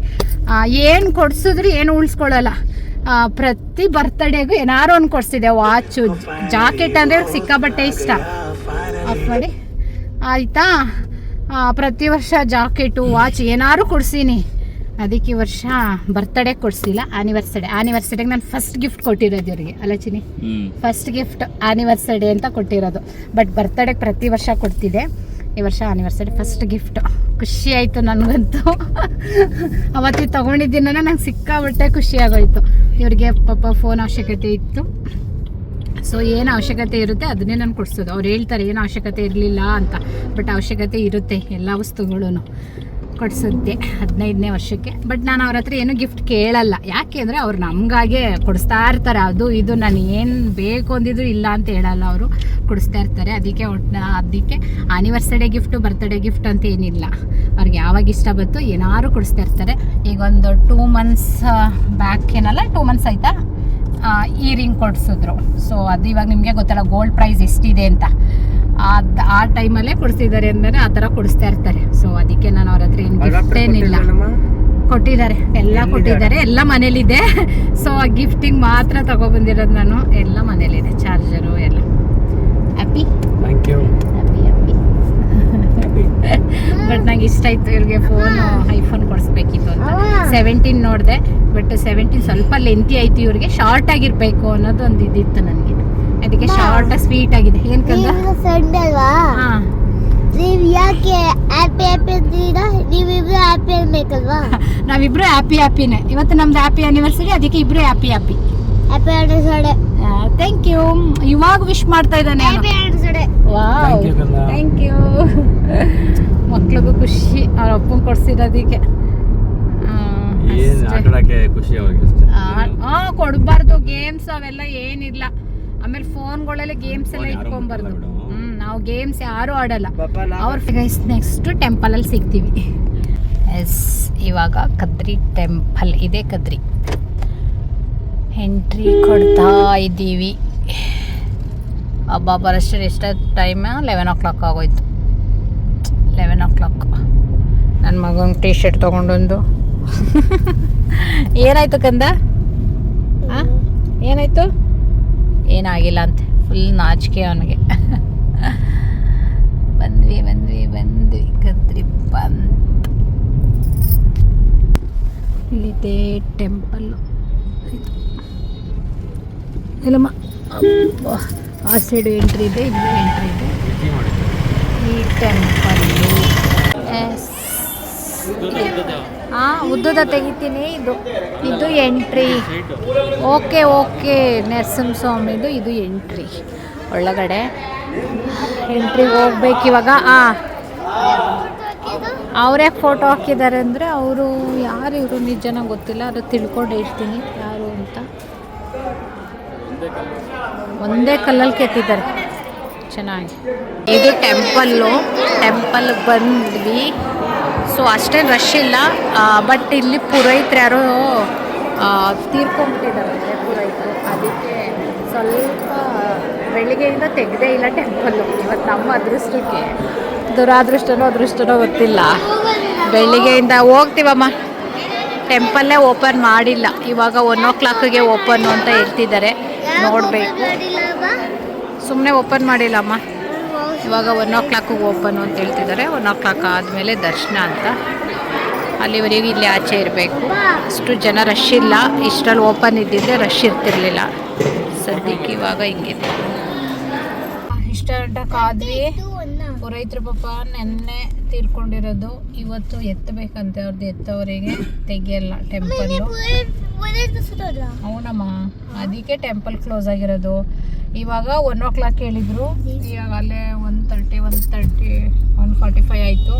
ಏನು ಕೊಡ್ಸಿದ್ರು ಏನು ಉಳಿಸ್ಕೊಳ್ಳಲ್ಲ. ಪ್ರತಿ ಬರ್ತ್ಡೇಗೂ ಏನಾರು ಒಂದು ಕೊಡ್ಸಿದೆ. ವಾಚು, ಜಾಕೆಟ್ ಅಂದರೆ ಸಿಕ್ಕಾಬಟ್ಟೆ ಇಷ್ಟ. ಆಫ್ ಮಾಡಿ ಆಯಿತಾ. ಪ್ರತಿ ವರ್ಷ ಜಾಕೆಟು, ವಾಚ್ ಏನಾರು ಕೊಡ್ಸೀನಿ. ಅದಕ್ಕೆ ಈ ವರ್ಷ ಬರ್ತ್ಡೇ ಕೊಡಿಸಿಲ್ಲ, ಆನಿವರ್ಸರಿಗೆ ನಾನು ಫಸ್ಟ್ ಗಿಫ್ಟ್ ಕೊಟ್ಟಿರೋದು ಇವ್ರಿಗೆ. ಅಲ್ಲ ಚಿನಿ? ಫಸ್ಟ್ ಗಿಫ್ಟ್ ಆನಿವರ್ಸರಿ ಅಂತ ಕೊಟ್ಟಿರೋದು. ಬಟ್ ಬರ್ತ್ಡೇಗೆ ಪ್ರತಿ ವರ್ಷ ಕೊಡ್ತಿದ್ದೆ. ಈ ವರ್ಷ ಆನಿವರ್ಸರಿ ಫಸ್ಟ್ ಗಿಫ್ಟ್. ಖುಷಿ ಆಯಿತು ನನಗಂತೂ. ಅವತ್ತಿಗೆ ತೊಗೊಂಡಿದ್ದೀನ ನಂಗೆ ಸಿಕ್ಕಾಬಟ್ಟೆ ಖುಷಿ ಆಗೋಯ್ತು. ಇವ್ರಿಗೆ ಪಾಪ ಫೋನ್ ಅವಶ್ಯಕತೆ ಇತ್ತು. ಸೊ ಏನು ಅವಶ್ಯಕತೆ ಇರುತ್ತೆ ಅದನ್ನೇ ನಾನು ಕೊಡಿಸೋದು. ಅವ್ರು ಹೇಳ್ತಾರೆ ಏನು ಅವಶ್ಯಕತೆ ಇರಲಿಲ್ಲ ಅಂತ, ಬಟ್ ಅವಶ್ಯಕತೆ ಇರುತ್ತೆ ಎಲ್ಲ ವಸ್ತುಗಳೂ ಕೊಡಿಸುತ್ತೆ 15ನೇ ವರ್ಷಕ್ಕೆ. ಬಟ್ ನಾನು ಅವ್ರ ಹತ್ರ ಏನು ಗಿಫ್ಟ್ ಕೇಳಲ್ಲ. ಯಾಕೆ ಅಂದರೆ ಅವ್ರು ನಮಗಾಗೆ ಕೊಡಿಸ್ತಾ ಇರ್ತಾರೆ. ಅದು ಇದು ನಾನು ಏನು ಬೇಕು ಅಂದಿದ್ರು ಇಲ್ಲ ಅಂತ ಹೇಳಲ್ಲ, ಅವರು ಕೊಡಿಸ್ತಾ ಇರ್ತಾರೆ. ಅದಕ್ಕೆ ಆನಿವರ್ಸರಿ ಗಿಫ್ಟು, ಬರ್ತ್ಡೇ ಗಿಫ್ಟ್ ಅಂತ ಏನಿಲ್ಲ. ಅವ್ರಿಗೆ ಯಾವಾಗ ಇಷ್ಟ ಬಂತು ಏನಾದ್ರು ಕೊಡಿಸ್ತಾ ಇರ್ತಾರೆ. ಈಗ ಒಂದು 2 months ಬ್ಯಾಕ್, ಏನಲ್ಲ 2 months ಆಯಿತಾ, ಇಯರಿಂಗ್ ಕೊಡಿಸಿದ್ರು. ಸೊ ಅದು ಇವಾಗ ನಿಮಗೆ ಗೊತ್ತಲ್ಲ ಗೋಲ್ಡ್ ಪ್ರೈಸ್ ಎಷ್ಟಿದೆ ಅಂತ. ಆ ಟೈಮಲ್ಲೇ ಕೊಡಿಸಿದ್ದಾರೆ ಅಂದರೆ ಆ ಥರ ಕೊಡಿಸ್ತಾ ಇರ್ತಾರೆ. ಸೊ ಅದಕ್ಕೆ ನಾನು ಅವ್ರ ಹತ್ರ ಏನು ಗಿಫ್ಟ್ ಏನಿಲ್ಲ. ಕೊಟ್ಟಿದ್ದಾರೆ, ಎಲ್ಲ ಕೊಟ್ಟಿದ್ದಾರೆ, ಎಲ್ಲ ಮನೇಲಿದೆ. ಸೊ ಆ ಗಿಫ್ಟಿಂಗ್ ಮಾತ್ರ ತಗೊಬಂದಿರೋದು ನಾನು. ಎಲ್ಲ ಮನೇಲಿದೆ, ಚಾರ್ಜರು ಎಲ್ಲ. ಹ್ಯಾಪಿ ಬಟ್ ನಂಗೆ ಇಷ್ಟ ಆಯಿತು. ಇವ್ರಿಗೆ ಐಫೋನ್ ಕೊಡಿಸ್ಬೇಕಿತ್ತು ಅಂತ 17 ನೋಡಿದೆ. ಬಟ್ 17 ಸ್ವಲ್ಪ ಲೆಂತಿ ಆಯಿತು. ಇವ್ರಿಗೆ ಶಾರ್ಟ್ ಆಗಿರಬೇಕು ಅನ್ನೋದು ಒಂದು ಇದಿತ್ತು ನನಗೆ. ಅದಕ್ಕೆ ಶಾರ್ಟ್ ಸ್ವೀಟ್ ಆಗಿದೆ. ಏನು ಕಂದ? ಹಾಂ, ನೀವು ಯಾಕೆ ಹ್ಯಾಪಿ ಅಂತೀರಾ? ನೀವಿಬ್ರು ಹ್ಯಾಪಿ ಅನ್ಬೇಕಲ್ವಾ? ನಾವಿಬ್ರು ಹ್ಯಾಪಿನೇ. ಇವತ್ತು ನಮ್ದು ಹ್ಯಾಪಿ ಆನಿವರ್ಸರಿ, ಅದಕ್ಕೆ ಇಬ್ರು ಹ್ಯಾಪಿ ಆನಿವರ್ಸರಿ. Thank you. ಇವಾಗ ವಿಶ್ ಮಾಡ್ತಾ ಇದ್ದಾನೆ. Happy anniversary. Wow, thank you. ಮಕ್ಳಿಗೂ ಖುಷಿ ಅವ್ರ ಅಪ್ಪಂಗೆ ಕೊಡ್ಸಿರೋದಕ್ಕೆ. ಖುಷಿ ಅವ್ರಿಗೆ ಅಷ್ಟೇ. ಕೊಡಬಾರ್ದು ಗೇಮ್ಸ್ ಅವೆಲ್ಲ ಏನಿಲ್ಲ. ಆಮೇಲೆ ಫೋನ್ಗಳಲ್ಲಿ ಗೇಮ್ಸ್ ಎಲ್ಲ ಇಟ್ಕೊಂಬಾರ್ದು. ನಾವು ಗೇಮ್ಸ್ ಯಾರು ಆಡಲ್ಲ. ಅವ್ರ ನೆಕ್ಸ್ಟ್ ಟೆಂಪಲ್ ಅಲ್ಲಿ ಸಿಗ್ತೀವಿ. ಎಸ್, ಇವಾಗ ಕದ್ರಿ ಟೆಂಪಲ್ ಇದೆ. ಕದ್ರಿ ಎಂಟ್ರಿ ಕೊಡ್ತಾ ಇದ್ದೀವಿ. ಹಬ್ಬ ಬರೋಷ್ಟು ಎಷ್ಟು ಟೈಮ್? 11 o'clock ಆಗೋಯ್ತು. 11 o'clock. ನನ್ನ ಮಗನ ಟೀ ಶರ್ಟ್ ತೊಗೊಂಡೊಂದು ಏನಾಯ್ತು ಕಂದ? ಏನಾಯ್ತು? ಏನಾಗಿಲ್ಲ ಅಂತೆ. ಫುಲ್ ನಾಚಿಕೆ ಅವನಿಗೆ. ಬಂದ್ವಿ ಕದ್ರಿ ಬಂದ್. ಇಲ್ಲಿದೆ ಟೆಂಪಲ್. ಇಲ್ಲಮ್ಮ, ಆ ಸೈಡು ಎಂಟ್ರಿ ಇದೆ, ಇಲ್ಲಿ ಎಂಟ್ರಿ ಇದೆ. ಈ ಟೆಂಪಲ್ಲು ಉದ್ದದ ತೆಗಿತೀನಿ. ಇದು ಎಂಟ್ರಿ. ಓಕೆ ನರಸಿಂಹಸ್ವಾಮಿದು ಇದು ಎಂಟ್ರಿ. ಒಳಗಡೆ ಎಂಟ್ರಿಗೆ ಹೋಗ್ಬೇಕು ಇವಾಗ. ಅವರೇ ಫೋಟೋ ಹಾಕಿದ್ದಾರೆ ಅಂದರೆ ಅವರು ಯಾರು, ಇವರು ನಿಜನ ಗೊತ್ತಿಲ್ಲ. ಅದು ತಿಳ್ಕೊಂಡು ಹೇಳ್ತೀನಿ ಯಾರು ಅಂತ. ಒಂದೇ ಕಲ್ಲಲ್ಲಿ ಕೆತ್ತಿದ್ದಾರೆ ಚೆನ್ನಾಗಿ. ಇದು ಟೆಂಪಲ್ ಬಂದ್ವಿ. ಸೊ ಅಷ್ಟೇನು ರಶ್ ಇಲ್ಲ. ಬಟ್ ಇಲ್ಲಿ ಪುರೋಹಿತರು ಯಾರೋ ತೀರ್ಕೊಂಡ್ಬಿಟ್ಟಿದ್ದಾರೆ ಪುರೋಹಿತರು. ಅದಕ್ಕೆ ಸ್ವಲ್ಪ ಬೆಳಿಗ್ಗೆಯಿಂದ ತೆಗೆದೇ ಇಲ್ಲ ಟೆಂಪಲ್ಲು. ಇವತ್ತು ನಮ್ಮ ಅದೃಷ್ಟಕ್ಕೆ, ಅದೃಷ್ಟನೋ ಗೊತ್ತಿಲ್ಲ. ಬೆಳಿಗ್ಗೆಯಿಂದ ಹೋಗ್ತೀವಮ್ಮ. ಟೆಂಪಲ್ಲೇ ಓಪನ್ ಮಾಡಿಲ್ಲ. ಇವಾಗ 1 o'clockಗೆ ಓಪನ್ನು ಅಂತ ಹೇಳ್ತಿದ್ದಾರೆ. ನೋಡಬೇಕು. ಸುಮ್ಮನೆ ಓಪನ್ ಮಾಡಿಲ್ಲಮ್ಮ. ಇವಾಗ 1 o'clockಗೆ ಓಪನ್ನು ಅಂತ ಹೇಳ್ತಿದ್ದಾರೆ. 1 o'clock ಆದಮೇಲೆ ದರ್ಶನ ಅಂತ. ಅಲ್ಲಿವರೆಗೂ ಇಲ್ಲಿ ಆಚೆ ಇರಬೇಕು. ಅಷ್ಟು ಜನ ರಶ್ ಇಲ್ಲ. ಇಷ್ಟರಲ್ಲಿ ಓಪನ್ ಇದ್ದಿದ್ದರೆ ರಶ್ ಇರ್ತಿರ್ಲಿಲ್ಲ. ಸದ್ಯಕ್ಕೆ ಇವಾಗ ಹಿಂಗಿದೆ. ಇಷ್ಟ ಕಾದ್ವಿ. ಪುರೋಹಿತರು ಪಾಪ ನೆನ್ನೆ ತೀರ್ಕೊಂಡಿರೋದು. ಇವತ್ತು ಎತ್ತಬೇಕಂತೆ. ಅವ್ರದ್ದು ಎತ್ತವರಿಗೆ ತೆಗಿಯಲ್ಲ ಟೆಂಪಲ್ಲು. ಅವನಮ್ಮ, ಅದಕ್ಕೆ ಟೆಂಪಲ್ ಕ್ಲೋಸ್ ಆಗಿರೋದು. ಇವಾಗ 1 o'clock ಹೇಳಿದ್ರು. ಇವಾಗ ಅಲ್ಲೇ 1:45 ಆಯಿತು.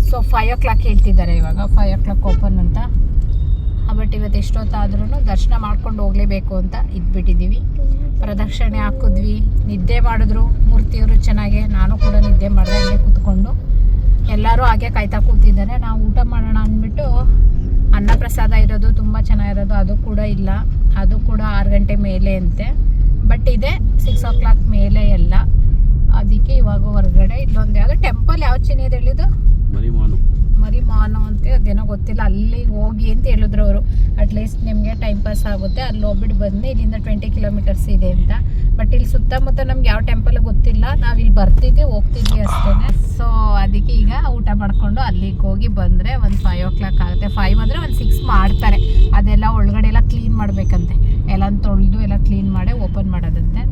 ಸೊ 5 o'clock ಹೇಳ್ತಿದ್ದಾರೆ. ಇವಾಗ 5 o'clock ಓಪನ್ ಅಂತ. ಬಟ್ ಇವತ್ತು ಎಷ್ಟೊತ್ತಾದ್ರೂ ದರ್ಶನ ಮಾಡ್ಕೊಂಡು ಹೋಗಲೇಬೇಕು ಅಂತ ಇದ್ಬಿಟ್ಟಿದ್ದೀವಿ. ಪ್ರದಕ್ಷಿಣೆ ಹಾಕಿದ್ವಿ. ನಿದ್ದೆ ಮಾಡಿದ್ರು ಮೂರ್ತಿಯವರು ಚೆನ್ನಾಗೆ. ನಾನು ಕೂಡ ನಿದ್ದೆ ಮಾಡಿದೆ ಹಂಗೆ ಕೂತ್ಕೊಂಡು. ಎಲ್ಲರೂ ಹಾಗೆ ಕಾಯ್ತಾ ಕೂತಿದ್ದಾರೆ. ನಾವು ಊಟ ಮಾಡೋಣ ಅಂದ್ಬಿಟ್ಟು ಅನ್ನ ಪ್ರಸಾದ ಇರೋದು ತುಂಬ ಚೆನ್ನಾಗಿರೋದು. ಅದು ಕೂಡ ಇಲ್ಲ. ಅದು ಕೂಡ 6 ಗಂಟೆ ಮೇಲೆ ಅಂತೆ. ಬಟ್ ಇದೆ 6 o'clock ಮೇಲೆ ಎಲ್ಲ. ಅದಕ್ಕೆ ಇವಾಗ ಹೊರಗಡೆ ಇಲ್ಲೊಂದು ಯಾವುದೋ ಟೆಂಪಲ್ ಯಾವ ಚಿನ್ನದ ಹೇಳಿದ್ದು ಮರಿಮಾನು ಅಂತ, ಅದೇನೋ ಗೊತ್ತಿಲ್ಲ. ಅಲ್ಲಿಗೆ ಹೋಗಿ ಅಂತ ಹೇಳಿದ್ರು ಅವರು. ಅಟ್ಲೀಸ್ಟ್ ನಿಮಗೆ ಟೈಮ್ ಪಾಸ್ ಆಗುತ್ತೆ. ಅಲ್ಲಿ ಹೋಗ್ಬಿಟ್ಟು ಬಂದು ಇಲ್ಲಿಂದ 20 kilometers ಇದೆ ಅಂತ. ಬಟ್ ಇಲ್ಲಿ ಸುತ್ತಮುತ್ತ ನಮ್ಗೆ ಯಾವ ಟೆಂಪಲ್ ಗೊತ್ತಿಲ್ಲ. ನಾವಿಲ್ಲಿ ಬರ್ತಿದ್ವಿ ಹೋಗ್ತಿದ್ವಿ ಅಷ್ಟೇ. ಸೊ ಅದಕ್ಕೆ ಈಗ ಊಟ ಮಾಡಿಕೊಂಡು ಅಲ್ಲಿಗೆ ಹೋಗಿ ಬಂದರೆ ಒಂದು 5 o'clock ಆಗುತ್ತೆ. 5 ಅಂದರೆ ಒಂದು 6 ಮಾಡ್ತಾರೆ. ಅದೆಲ್ಲ ಒಳಗಡೆ ಎಲ್ಲ ಕ್ಲೀನ್ ಮಾಡಬೇಕಂತೆ. ಎಲ್ಲ ತೊಳೆದು ಎಲ್ಲ ಕ್ಲೀನ್ ಮಾಡಿ ಓಪನ್ ಮಾಡೋದಂತೆ.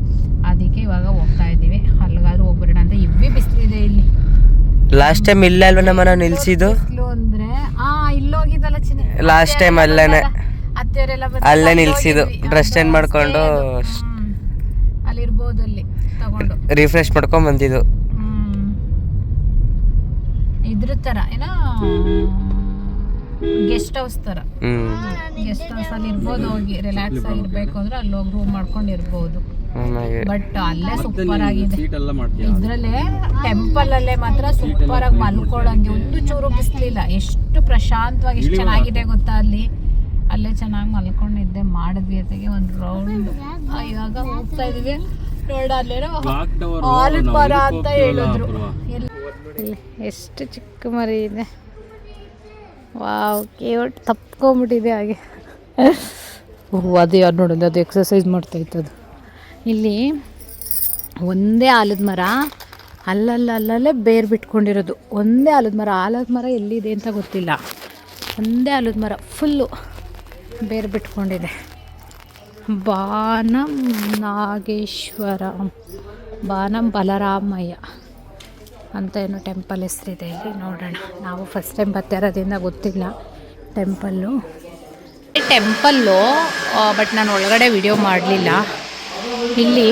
ಅದಕ್ಕೆ ಇವಾಗ ಹೋಗ್ತಾ ಇದ್ದೀವಿ. ಅಲ್ಲಿಗಾದ್ರೂ ಹೋಗ್ಬಿಡೋಣ ಅಂತ. ಇವ್ವಿ ಬಿಸಿಲಿದೆ ಇಲ್ಲಿ. ಲಾಸ್ಟ್ ಟೈಮ್ ಇಲ್ಲೇ ಅಲ್ವಾ ನಮ್ಮನ್ನ ನಿಲ್ಸಿದ್ದು? ಅಂದ್ರೆ ಇಲ್ಲೋಗಿದ್ದಲ್ಲ ಚಿನ್ನ. ಲಾಸ್ಟ್ ಟೈಮ್ ಅಲ್ಲೇನೆ ಅತ್ತೆಯವರೆಲ್ಲ ಅಲ್ಲೇ ನಿಲ್ಸಿದ್ದು. ಡ್ರೆಸ್ ಚೇಂಜ್ ಮಾಡ್ಕೊಂಡು ಅಲ್ಲಿ ಇರ್ಬೋದು. ಅಲ್ಲಿ ತಗೊಂಡು ರಿಫ್ರೆಶ್ ಮಾಡ್ಕೊಂಡ್ ಬಂದಿದ್ದು. ಇದ್ರ ತರ ಏನೋ ಗೆಸ್ಟ್ ಹೌಸ್ ತರ. ಗೆಸ್ಟ್ ಹೌಸ್ ಅಲ್ಲಿ ಇರ್ಬೋದು. ಹೋಗಿ ರಿಲ್ಯಾಕ್ಸ್ ಆಗಿರ್ಬೇಕು ಅಂದ್ರೆ ಅಲ್ಲಿ ಹೋಗಿ ರೂಮ್ ಮಾಡ್ಕೊಂಡು ಇರ್ಬೋದು. ಬಟ್ ಅಲ್ಲೇ ಸೂಪರ್ ಆಗಿದೆ. ಇದ್ರಲ್ಲೇ ಟೆಂಪಲ್ ಅಲ್ಲೇ ಮಾತ್ರ ಸೂಪರ್ ಆಗಿ ಮಲ್ಕೊಳ್ಳಂಗೆ. ಒಂದು ಚೂರು ಬಿಸ್ಲಿಲ್ಲ. ಎಷ್ಟು ಪ್ರಶಾಂತವಾಗಿ ಎಷ್ಟು ಚೆನ್ನಾಗಿದೆ ಗೊತ್ತಾ. ಅಲ್ಲೇ ಚೆನ್ನಾಗಿ ಮಲ್ಕೊಂಡಿದ್ದೆ. ಮಾಡಿದ್ವಿ ಅದಕ್ಕೆ ಒಂದು ರೌಂಡ್. ಇವಾಗ ಹೋಗ್ತಾ ಇದೀವಿ. ನೋಡ ಅಲ್ಲೇನೋ ಆಲದ ಮರ ಅಂತ ಹೇಳಿದ್ರು. ಎಷ್ಟು ಚಿಕ್ಕ ಮರಿ ಇದೆ. ವಾವ್, ಕೇವಟ್ ತಪ್ಕೊಂಬಿಟ್ಟಿದೆ ಹಾಗೆ. ಅದು ಯಾರು ನೋಡೋದು, ಅದು ಎಕ್ಸಸೈಸ್ ಮಾಡ್ತಾ ಇತ್ತು. ಅದು ಇಲ್ಲಿ ಒಂದೇ ಆಲದ ಮರ ಅಲ್ಲಲ್ಲೇ ಬೇರು ಬಿಟ್ಕೊಂಡಿರೋದು. ಒಂದೇ ಆಲದ ಮರ ಎಲ್ಲಿದೆ ಅಂತ ಗೊತ್ತಿಲ್ಲ. ಒಂದೇ ಆಲದ ಮರ ಫುಲ್ಲು ಬೇರು ಬಿಟ್ಕೊಂಡಿದೆ. ಬಾನಂ ನಾಗೇಶ್ವರ, ಬಾನಂ ಬಲರಾಮಯ್ಯ ಅಂತ ಏನೋ ಟೆಂಪಲ್ ಹೆಸರಿದೆ ಇಲ್ಲಿ. ನೋಡೋಣ. ನಾವು ಫಸ್ಟ್ ಟೈಮ್ ಬರ್ತಾ ಇರೋದ್ರಿಂದ ಗೊತ್ತಿಲ್ಲ ಟೆಂಪಲ್ಲು. ಬಟ್ ನಾನು ಒಳಗಡೆ ವಿಡಿಯೋ ಮಾಡಲಿಲ್ಲ. ಇಲ್ಲಿ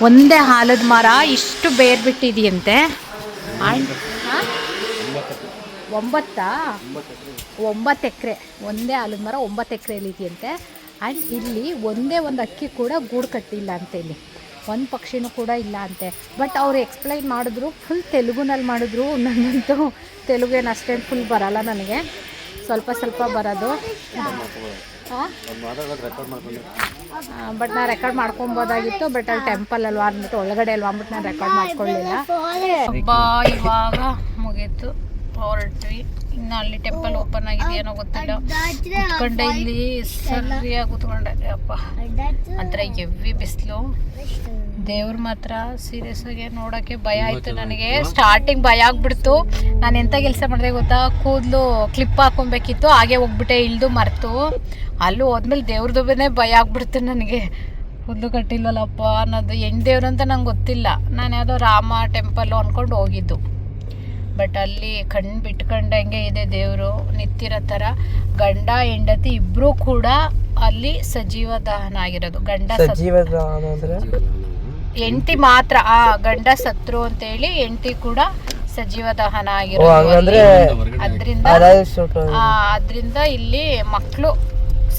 ಒಂದೇ ಆಲದ ಮರ ಇಷ್ಟು ಬೇರು ಬಿಟ್ಟಿದೆಯಂತೆ. 9 ಎಕರೆ ಒಂದೇ ಆಲದ ಮರ 9 ಎಕರೆಯಲ್ಲಿ ಇದೆಯಂತೆ. ಆ್ಯಂಡ್ ಇಲ್ಲಿ ಒಂದೇ ಒಂದು ಅಕ್ಕಿ ಕೂಡ ಗೂಡು ಕಟ್ಟಿಲ್ಲ ಅಂತೆ, ಇಲ್ಲಿ ಒಂದು ಪಕ್ಷಿನೂ ಕೂಡ ಇಲ್ಲ ಅಂತೆ. ಬಟ್ ಅವ್ರು ಎಕ್ಸ್ಪ್ಲೈನ್ ಮಾಡಿದ್ರು, ಫುಲ್ ತೆಲುಗುನಲ್ಲಿ ಮಾಡಿದ್ರು. ನನಗಂತೂ ತೆಲುಗೇನು ಅಷ್ಟೇನು ಫುಲ್ ಬರಲ್ಲ, ನನಗೆ ಸ್ವಲ್ಪ ಬರೋದು. ಬಟ್ ನಾನು ರೆಕಾರ್ಡ್ ಮಾಡ್ಕೊಬೋದಾಗಿತ್ತು, ಬಟ್ ಅಲ್ಲಿ ಟೆಂಪಲ್ ಅಲ್ವಾ ಅಂದ್ಬಿಟ್ಟು ಒಳಗಡೆ ಅಲ್ವಾ ಅಂದ್ಬಿಟ್ಟು ನಾನು ರೆಕಾರ್ಡ್ ಮಾಡ್ಕೊಳ್ಳಿಲ್ಲ. ಹಬ್ಬ ಇವಾಗ ಮುಗೀತು, ಹೊರಟ್ವಿ. ಇನ್ನು ಅಲ್ಲಿ ಟೆಂಪಲ್ ಓಪನ್ ಆಗಿದೆಯೇನೋ ಗೊತ್ತಿಲ್ಲ. ಕುತ್ಕೊಂಡೆ ಇಲ್ಲಿ ಸರಿಯಾಗಿ ಕೂತ್ಕೊಂಡೆ. ಅಪ್ಪ ಅಂದರೆ ಎವ್ವಿ ಬಿಸಿಲು, ದೇವ್ರು ಮಾತ್ರ ಸೀರಿಯಸ್ ಆಗಿ ನೋಡೋಕ್ಕೆ ಭಯ ಆಯಿತು ನನಗೆ. ಸ್ಟಾರ್ಟಿಂಗ್ ಭಯ ಆಗ್ಬಿಡ್ತು. ನಾನು ಎಂಥ ಕೆಲಸ ಮಾಡಿದೆ ಗೊತ್ತಾ, ಕೂದಲು ಕ್ಲಿಪ್ ಹಾಕೊಬೇಕಿತ್ತು, ಹಾಗೆ ಹೋಗ್ಬಿಟ್ಟೆ ಇಳಿದು ಮರೆತು. ಅಲ್ಲೂ ಹೋದ್ಮೇಲೆ ದೇವ್ರದುಬ್ಬನೇ ಭಯ ಆಗ್ಬಿಡ್ತು ನನಗೆ. ಕೂದಲು ಕಟ್ಟಿಲ್ಲಲ್ಲಪ್ಪ ಅನ್ನೋದು, ಹೆಣ್ಣು ದೇವ್ರು ಅಂತ ನಂಗೆ ಗೊತ್ತಿಲ್ಲ. ನಾನು ಯಾವುದೋ ರಾಮ ಟೆಂಪಲ್ಲು ಅಂದ್ಕೊಂಡು ಹೋಗಿದ್ದು. ಬಟ್ ಅಲ್ಲಿ ಕಣ್ಣು ಬಿಟ್ಕೊಂಡಂಗೆ ಇದೆ ದೇವರು, ನಿಂತಿರೋ ಥರ. ಗಂಡ ಹೆಂಡತಿ ಇಬ್ಬರೂ ಕೂಡ ಅಲ್ಲಿ ಸಜೀವ ದಹನ ಆಗಿರೋದು. ಹೆಂಡತಿ ಮಾತ್ರ ಗಂಡ ಸತ್ರು ಅಂತೇಳಿ, ಹೆಂಡತಿ ಕೂಡ ಸಜೀವ ದಹನ ಆಗಿರೋದು. ಅದರಿಂದ ಇಲ್ಲಿ ಮಕ್ಕಳು,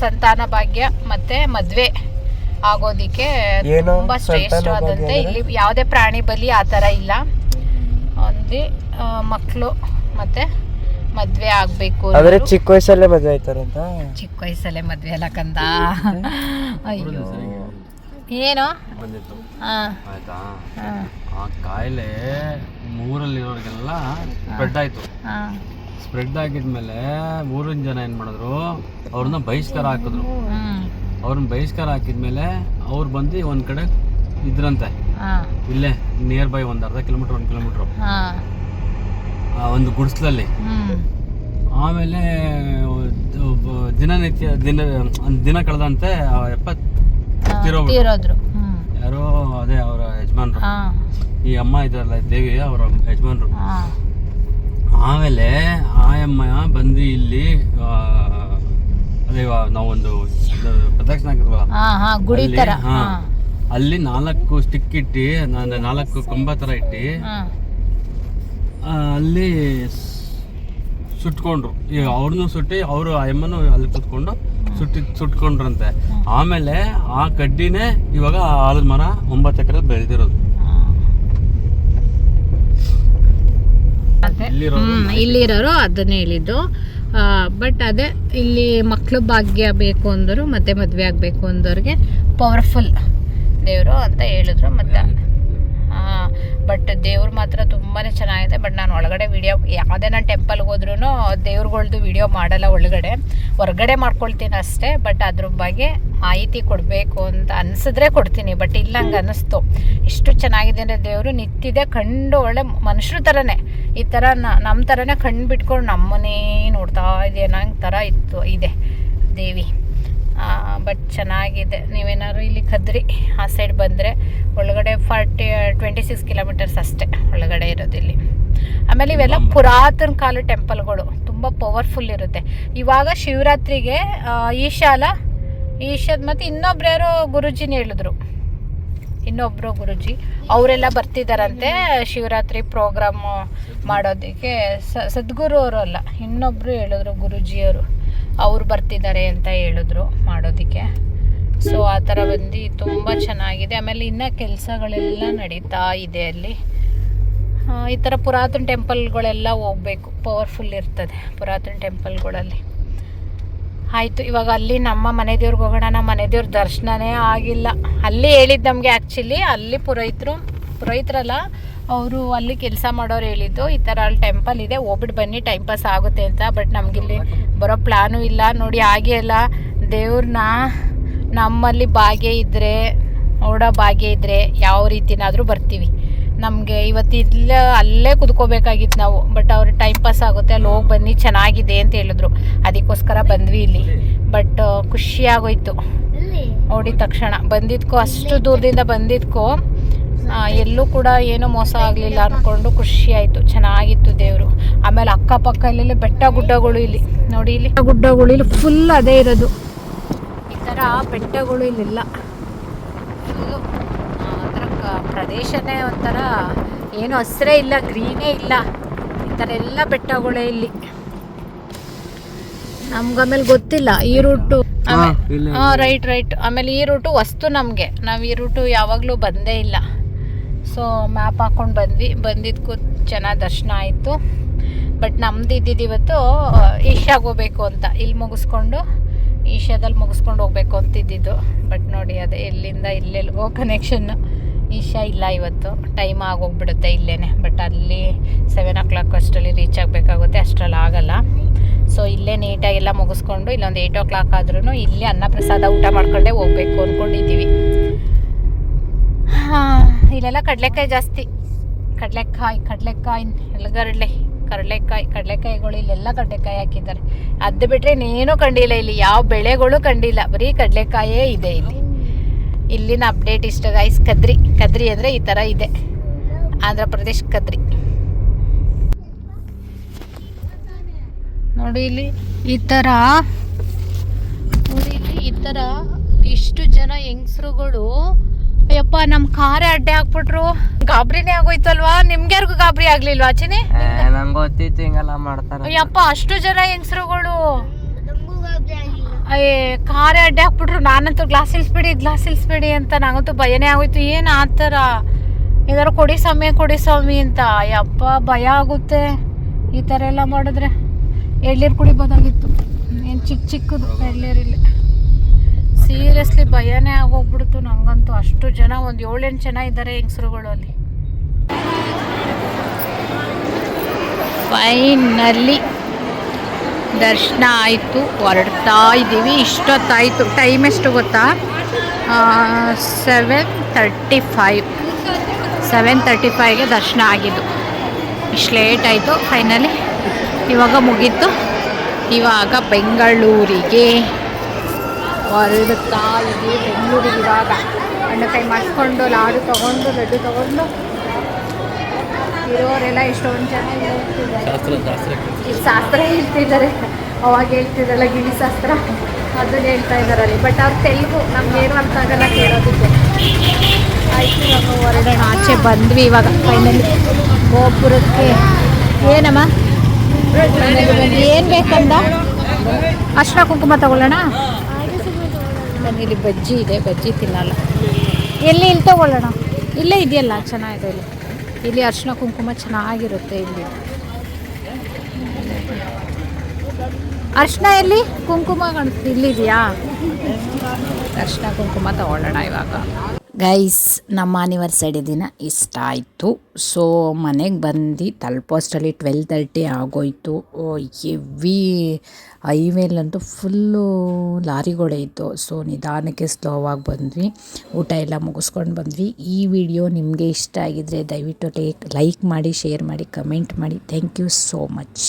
ಸಂತಾನ ಭಾಗ್ಯ ಮತ್ತೆ ಮದುವೆ ಆಗೋದಿಕ್ಕೆ ತುಂಬಾ ಶ್ರೇಷ್ಠವಾದಂತೆ. ಇಲ್ಲಿ ಯಾವುದೇ ಪ್ರಾಣಿ ಬಲಿ ಆ ಥರ ಇಲ್ಲ. ಅಲ್ಲಿ ಮಕ್ಕಳು ಮತ್ತೆ ಮದ್ವೆ ಆಗ್ಬೇಕು. ಚಿಕ್ಕ ವಯಸ್ಸಲ್ಲೇ ಮದ್ವೆ ಆಯ್ತಾರಂತ. ಚಿಕ್ಕ ವಯಸ್ಸಲ್ಲೇ ಮದ್ವೆ ಅಲ್ಲ ಕಂದ. ಅಯ್ಯೋ ಏನು ಆಯ್ತಾ, ಆ ಕಾಯಿಲೆ ಊರಲ್ಲಿರೋರಿಗೆಲ್ಲ ಸ್ಪ್ರೆಡ್ ಆಯ್ತು. ಸ್ಪ್ರೆಡ್ ಆಗಿದ್ಮೇಲೆ ಊರಿನ ಜನ ಏನ್ ಮಾಡಿದ್ರು, ಅವ್ರನ್ನ ಬಹಿಷ್ಕಾರ ಹಾಕಿದ್ರು. ಅವ್ರನ್ನ ಬಹಿಷ್ಕಾರ ಹಾಕಿದ್ಮೇಲೆ ಅವ್ರು ಬಂದು ಒಂದ್ ಕಡೆ ಇದ್ರಂತೆ, ಇಲ್ಲೇ ನಿಯರ್ ಬೈ ಒಂದು ಅರ್ಧ ಕಿಲೋಮೀಟರ್ 1 ಕಿಲೋಮೀಟರ್ ಒಂದು ಗುಡಿಸ್ಲಲ್ಲಿ. ಆಮೇಲೆ ದಿನ ಕಳೆದಂತೆ ತೀರೋದ್ರು. ಯಾರೋ ಅದೇ ಅವರ ಯಜಮಾನ್ರು, ಈ ಅಮ್ಮ ಇದಾರಲ್ಲ ದೇವಿ, ಅವರ ಯಜಮಾನ್ರು. ಆಮೇಲೆ ಆ ಅಮ್ಮ ಬಂದು ಇಲ್ಲಿ ಅದೇ ನಾವೊಂದು ಪ್ರದಕ್ಷಿಣೆ ಹಾಕಿದ್ವಲ್ಲ, ಅಲ್ಲಿ 4 ಸ್ಟಿಕ್ ಇಟ್ಟು, 4 ಕಂಬ ತರ ಇಟ್ಟು ಅಲ್ಲಿ ಸುಟ್ಕೊಂಡ್ರು. ಈಗ ಅವ್ರನ್ನೂ ಸುಟ್ಟಿ, ಅವರು ಅಮ್ಮನು ಅಲ್ಲಿ ಕುತ್ಕೊಂಡು ಸುಟ್ಕೊಂಡ್ರಂತೆ. ಆಮೇಲೆ ಆ ಕಡ್ಡಿನೇ ಇವಾಗ ಆಲದ ಮರ 9 ಎಕರೆ ಬೆಳೆದಿರೋದು. ಇಲ್ಲಿರೋರು ಅದನ್ನೇ ಹೇಳಿದ್ದು. ಬಟ್ ಅದೇ ಇಲ್ಲಿ ಮಕ್ಕಳು ಭಾಗ್ಯ ಬೇಕು ಅಂದರು, ಮತ್ತೆ ಮದುವೆ ಆಗಬೇಕು ಅಂದವ್ರಿಗೆ ಪವರ್ಫುಲ್ ದೇವರು ಅಂತ ಹೇಳಿದ್ರು. ಮತ್ತು ಬಟ್ ದೇವ್ರು ಮಾತ್ರ ತುಂಬಾ ಚೆನ್ನಾಗಿದೆ. ಬಟ್ ನಾನು ಒಳಗಡೆ ವಿಡಿಯೋ, ಯಾವುದೇ ನಾನು ಟೆಂಪಲ್ಗೆ ಹೋದ್ರೂ ದೇವ್ರುಗಳ್ದು ವಿಡಿಯೋ ಮಾಡಲ್ಲ, ಹೊರಗಡೆ ಮಾಡ್ಕೊಳ್ತೀನಿ ಅಷ್ಟೇ. ಬಟ್ ಅದ್ರ ಬಗ್ಗೆ ಮಾಹಿತಿ ಕೊಡಬೇಕು ಅಂತ ಅನಿಸಿದ್ರೆ ಕೊಡ್ತೀನಿ. ಬಟ್ ಇಲ್ಲ, ಹಂಗೆ ಅನ್ನಿಸ್ತು. ಎಷ್ಟು ಚೆನ್ನಾಗಿದೆ ಅಂದರೆ ದೇವರು ನಿಂತಿದೆ, ಕಂಡು ಒಳ್ಳೆ ಮನುಷ್ಯರ ಥರನೇ, ಈ ಥರ ನಮ್ಮ ಥರನೇ ಕಣ್ಣು ಬಿಟ್ಕೊಂಡು ನಮ್ಮನೇ ನೋಡ್ತಾ ಇದೆ ನಂಗೆ ಥರ ಇದೆ ದೇವಿ. ಬಟ್ ಚೆನ್ನಾಗಿದೆ. ನೀವೇನಾದ್ರು ಇಲ್ಲಿ ಕದ್ರಿ ಆ ಸೈಡ್ ಬಂದರೆ ಒಳಗಡೆ 26 ಕಿಲೋಮೀಟರ್ಸ್ ಅಷ್ಟೇ ಒಳಗಡೆ ಇರೋದು ಇಲ್ಲಿ. ಆಮೇಲೆ ಇವೆಲ್ಲ ಪುರಾತನ ಕಾಲ ಟೆಂಪಲ್ಗಳು, ತುಂಬ ಪವರ್ಫುಲ್ ಇರುತ್ತೆ. ಇವಾಗ ಶಿವರಾತ್ರಿಗೆ ಈಶಾದ್ ಮತ್ತು ಇನ್ನೊಬ್ರು ಯಾರೋ ಗುರುಜಿನ ಹೇಳಿದ್ರು, ಇನ್ನೊಬ್ಬರು ಗುರುಜಿ ಅವರೆಲ್ಲ ಬರ್ತಿದ್ದಾರಂತೆ ಶಿವರಾತ್ರಿ ಪ್ರೋಗ್ರಾಮು ಮಾಡೋದಕ್ಕೆ. ಸದ್ಗುರು ಅವರು ಅಲ್ಲ, ಇನ್ನೊಬ್ಬರು ಹೇಳಿದ್ರು ಗುರುಜಿಯವರು, ಅವ್ರು ಬರ್ತಿದ್ದಾರೆ ಅಂತ ಹೇಳಿದ್ರು ಮಾಡೋದಕ್ಕೆ. ಸೊ ಆ ಥರ ಬಂದು ತುಂಬ ಚೆನ್ನಾಗಿದೆ. ಆಮೇಲೆ ಇನ್ನೂ ಕೆಲಸಗಳೆಲ್ಲ ನಡೀತಾ ಇದೆ ಅಲ್ಲಿ. ಈ ಥರ ಪುರಾತನ ಟೆಂಪಲ್ಗಳೆಲ್ಲ ಹೋಗಬೇಕು, ಪವರ್ಫುಲ್ ಇರ್ತದೆ ಪುರಾತನ ಟೆಂಪಲ್ಗಳಲ್ಲಿ. ಆಯಿತು, ಇವಾಗ ಅಲ್ಲಿ ನಮ್ಮ ಮನೆ ದೇವ್ರಿಗೆ ಹೋಗೋಣ. ನಮ್ಮ ಮನೆ ದೇವ್ರ ದರ್ಶನನೇ ಆಗಿಲ್ಲ. ಅಲ್ಲಿ ಹೇಳಿದ್ದು ನಮಗೆ, ಆ್ಯಕ್ಚುಲಿ ಅಲ್ಲಿ ಪುರೋಹಿತರಲ್ಲ ಅವರು, ಅಲ್ಲಿ ಕೆಲಸ ಮಾಡೋರು ಹೇಳಿದ್ದು ಈ ಥರ ಅಲ್ಲಿ ಟೆಂಪಲ್ ಇದೆ, ಹೋಗ್ಬಿಟ್ಟು ಬನ್ನಿ, ಟೈಮ್ ಪಾಸ್ ಆಗುತ್ತೆ ಅಂತ. ಬಟ್ ನಮಗಿಲ್ಲಿ ಬರೋ ಪ್ಲ್ಯಾನು ಇಲ್ಲ ನೋಡಿ. ಹಾಗೆ ಅಲ್ಲ, ದೇವ್ರನ್ನ ನಮ್ಮಲ್ಲಿ ಭಾಗ್ಯ ಇದ್ದರೆ, ನೋಡೋ ಭಾಗ್ಯ ಇದ್ದರೆ ಯಾವ ರೀತಿನಾದರೂ ಬರ್ತೀವಿ. ನಮಗೆ ಇವತ್ತು ಅಲ್ಲೇ ಕುತ್ಕೋಬೇಕಾಗಿತ್ತು ನಾವು. ಬಟ್ ಅವ್ರು ಟೈಮ್ ಪಾಸ್ ಆಗುತ್ತೆ, ಅಲ್ಲಿ ಹೋಗಿ ಬನ್ನಿ ಚೆನ್ನಾಗಿದೆ ಅಂತ ಹೇಳಿದ್ರು. ಅದಕ್ಕೋಸ್ಕರ ಬಂದ್ವಿ ಇಲ್ಲಿ. ಬಟ್ ಖುಷಿಯಾಗೋಯ್ತು ನೋಡಿದ ತಕ್ಷಣ. ಬಂದಿದ್ಕೋ, ಅಷ್ಟು ದೂರದಿಂದ ಬಂದಿದ್ಕೋ ಎಲ್ಲೂ ಕೂಡ ಏನೂ ಮೋಸ ಆಗಲಿಲ್ಲ ಅಂದ್ಕೊಂಡು ಖುಷಿ ಆಯಿತು. ಚೆನ್ನಾಗಿತ್ತು ದೇವರು. ಆಮೇಲೆ ಅಕ್ಕಪಕ್ಕ ಇಲ್ಲೆಲ್ಲ ಬೆಟ್ಟ ಗುಡ್ಡಗಳು ಇಲ್ಲಿ ನೋಡಿ, ಇಲ್ಲಿ ಗುಡ್ಡಗಳು ಇಲ್ಲಿ ಫುಲ್ ಅದೇ ಇರೋದು. ಈ ಥರ ಬೆಟ್ಟಗಳು ಇಲ್ಲೆಲ್ಲ ಫುಲ್ಲು ಒಂಥರ ಪ್ರದೇಶನೇ ಒಂಥರ ಏನು ಹಸಿರೇ ಇಲ್ಲ, ಗ್ರೀನೇ ಇಲ್ಲ. ಈ ಥರ ಎಲ್ಲ ಬೆಟ್ಟಗಳೇ ಇಲ್ಲಿ. ನಮ್ಗೆ ಗೊತ್ತಿಲ್ಲ ಈ ರೂಟು. ರೈಟ್. ಆಮೇಲೆ ಈ ರೂಟು ವಸ್ತು ನಮಗೆ. ನಾವು ಈ ರೂಟು ಯಾವಾಗಲೂ ಬಂದೇ ಇಲ್ಲ. ಸೊ ಮ್ಯಾಪ್ ಹಾಕ್ಕೊಂಡು ಬಂದಿದ್ದಕ್ಕೂ ಚೆನ್ನಾಗಿ ದರ್ಶನ ಆಯಿತು. ಬಟ್ ನಮ್ದು ಇದ್ದಿದ್ದು ಇವತ್ತು ಈಶಾಗೆ ಹೋಗ್ಬೇಕು ಅಂತ. ಇಲ್ಲಿ ಮುಗಿಸ್ಕೊಂಡು ಈಶಾದಲ್ಲಿ ಮುಗಿಸ್ಕೊಂಡು ಹೋಗ್ಬೇಕು ಅಂತಿದ್ದಿದ್ದು. ಬಟ್ ನೋಡಿ ಅದೇ ಎಲ್ಲಿಂದ ಇಲ್ಲೆಲ್ಗೋ ಕನೆಕ್ಷನ್ನು. ಈಶಾ ಇಲ್ಲ ಇವತ್ತು, ಟೈಮ್ ಆಗೋಗ್ಬಿಡುತ್ತೆ ಇಲ್ಲೇ. ಬಟ್ ಅಲ್ಲಿ 7 o'clock ಅಷ್ಟರಲ್ಲಿ ರೀಚ್ ಆಗಬೇಕಾಗುತ್ತೆ, ಅಷ್ಟರಲ್ಲಿ ಆಗಲ್ಲ. ಸೊ ಇಲ್ಲೇ ನೀಟಾಗೆಲ್ಲ ಮುಗಿಸ್ಕೊಂಡು ಇಲ್ಲೊಂದು 8 o'clock ಆದ್ರೂ ಇಲ್ಲೇ ಅನ್ನಪ್ರಸಾದ ಊಟ ಮಾಡ್ಕೊಂಡೇ ಹೋಗ್ಬೇಕು ಅಂದ್ಕೊಂಡಿದ್ದೀವಿ. ಇಲ್ಲೆಲ್ಲ ಕಡಲೆಕಾಯಿ ಜಾಸ್ತಿ. ಕಡಲೆಕಾಯಿ ಎಲ್ಗರಳೆ ಕಡಲೆಕಾಯಿಗಳು ಇಲ್ಲೆಲ್ಲ ಕಡಲೆಕಾಯಿ ಹಾಕಿದ್ದಾರೆ. ಅದು ಬಿಟ್ಟರೆ ಇನ್ನೇನೂ ಕಂಡಿಲ್ಲ ಇಲ್ಲಿ, ಯಾವ ಬೆಳೆಗಳು ಕಂಡಿಲ್ಲ, ಬರೀ ಕಡಲೆಕಾಯೇ ಇದೆ ಇಲ್ಲಿ. ಇಲ್ಲಿನ ಅಪ್ಡೇಟ್ ಇಷ್ಟ ಗೈಸ್. ಕದ್ರಿ ಅಂದರೆ ಈ ಥರ ಇದೆ, ಆಂಧ್ರ ಪ್ರದೇಶ್ ಕದ್ರಿ. ನೋಡಿ ಇಲ್ಲಿ ಈ ಥರ ಇಷ್ಟು ಜನ ಹೆಂಗಸ್ರುಗಳು. ಅಯ್ಯಪ್ಪ, ನಮ್ಮ ಕಾರೇ ಅಡ್ಡೆ ಹಾಕ್ಬಿಟ್ರು. ಗಾಬರಿನೇ ಆಗೋಯ್ತಲ್ವಾ? ನಿಮ್ಗೆ ಯಾರಿಗೂ ಗಾಬರಿ ಆಗ್ಲಿಲ್ವಾ ಚಿನಿ? ನಂಗೆ ಗೊತ್ತಿತ್ತು ಹಿಂಗೆಲ್ಲ ಮಾಡ್ತಾರೆ. ಅಯ್ಯಪ್ಪ, ಅಷ್ಟು ಜನ ಹೆಂಗಸ್ರುಗಳು ಕಾರೇ ಅಡ್ಡೆ ಹಾಕ್ಬಿಟ್ರು. ನಾನಂತೂ ಗ್ಲಾಸ್ ಇಳಿಸ್ಬೇಡಿ ಅಂತ ನಂಗಂತೂ ಭಯನೇ ಆಗೋಯ್ತು. ಏನು ಆ ಥರ ಏನಾರು ಕೊಡಿ ಸ್ವಾಮಿ ಅಂತ. ಅಯ್ಯಪ್ಪ, ಭಯ ಆಗುತ್ತೆ ಈ ಥರ ಎಲ್ಲ ಮಾಡಿದ್ರೆ. ಎಳ್ನೀರು ಕುಡಿಬೋದಾಗಿತ್ತು. ಏನು ಚಿಕ್ಕದು ಎಳ್ನೀರಿಲ್ಲ. ಸೀರಿಯಸ್ಲಿ ಭಯನೇ ಆಗೋಗ್ಬಿಡ್ತು ನಂಗಂತೂ. ಅಷ್ಟು ಜನ, ಒಂದು 7-8 ಜನ ಇದ್ದಾರೆ ಹೆಂಗಸ್ರುಗಳು ಅಲ್ಲಿ. ಫೈನಲಿ ದರ್ಶನ ಆಯಿತು, ಹೊರಡ್ತಾ ಇದ್ದೀವಿ. ಇಷ್ಟೊತ್ತಾಯಿತು. ಟೈಮ್ ಎಷ್ಟು ಗೊತ್ತಾ? 7:35ಗೆ ದರ್ಶನ ಆಗಿದ್ದು. ಇಷ್ಟು ಲೇಟ್ ಆಯಿತು. ಫೈನಲಿ ಇವಾಗ ಮುಗೀತು. ಇವಾಗ ಬೆಂಗಳೂರಿಗೆ ಹೊರಡ್ತಾ ಇದ್ದೀವಿ. ಬೆಂಗಳೂರಿಗೆ ಇವಾಗ ಹಣ್ಣುಕಾಯಿ ಮಾಡಿಸ್ಕೊಂಡು ಲಡ್ಡು ತೊಗೊಂಡು ಇರೋರೆಲ್ಲ ಎಷ್ಟೊಂದು ಜನ ಶಾಸ್ತ್ರ ಹೇಳ್ತಿದ್ದಾರೆ. ಅವಾಗ ಹೇಳ್ತಿದ್ರಲ್ಲ ಗಿಳಿ ಶಾಸ್ತ್ರ, ಅದನ್ನ ಹೇಳ್ತಾ ಇದ್ದಾರಲ್ಲಿ. ಬಟ್ ಅವ್ರು ತೆಲುಗು, ನಮ್ಗೇನು ಅರ್ಥ ಆಗಲ್ಲ ಕೇಳೋದಕ್ಕೆ. ಆಯ್ತು, ಇವಾಗ ಹೊರಡೋಣ. ಆಚೆ ಬಂದ್ವಿ ಇವಾಗ ಫೈನಲಿ ಗೋಪುರಕ್ಕೆ. ಏನಮ್ಮ ಏನು ಬೇಕಂದ? ಅರ್ಶಿನ ಕುಂಕುಮ ತಗೊಳ್ಳೋಣ. ಇಲ್ಲಿ ಬಜ್ಜಿ ಇದೆ, ಬಜ್ಜಿ ತಿನ್ನಲ್ಲ. ಇಲ್ಲಿ ತಗೊಳ್ಳೋಣ. ಇಲ್ಲೇ ಇದೆಯಲ್ಲ, ಚೆನ್ನಾಗಿದೆ ಇಲ್ಲಿ ಅರ್ಶಿನ ಕುಂಕುಮ ಚೆನ್ನಾಗಿರುತ್ತೆ. ಇಲ್ಲಿ ಅರ್ಶಿನ ಎಲ್ಲಿ? ಕುಂಕುಮ ಕಾಣುತ್ತೆ. ಇಲ್ಲಿದೆಯಾ? ಅರ್ಶಿನ ಕುಂಕುಮ ತಗೊಳ್ಳೋಣ ಇವಾಗ. ಗೈಸ್, ನಮ್ಮ ಆನಿವರ್ಸರಿ ದಿನ ಇಷ್ಟ ಆಯಿತು. ಸೊ ಮನೆಗೆ ಬಂದು ತಲುಪೋಷ್ಟರಲ್ಲಿ 12:30 ಆಗೋಯಿತು. ಹೆವಿ ಹೈವೇಲಂತೂ ಫುಲ್ಲು ಲಾರಿಗಳೇ ಇತ್ತು. ಸೊ ನಿಧಾನಕ್ಕೆ ಸ್ಲೋ ಆಗಿ ಬಂದ್ವಿ. ಊಟ ಎಲ್ಲ ಮುಗಿಸ್ಕೊಂಡು ಬಂದ್ವಿ. ಈ ವಿಡಿಯೋ ನಿಮಗೆ ಇಷ್ಟ ಆಗಿದರೆ ದಯವಿಟ್ಟು ಲೈಕ್ ಮಾಡಿ, ಶೇರ್ ಮಾಡಿ, ಕಮೆಂಟ್ ಮಾಡಿ. Thank you so much.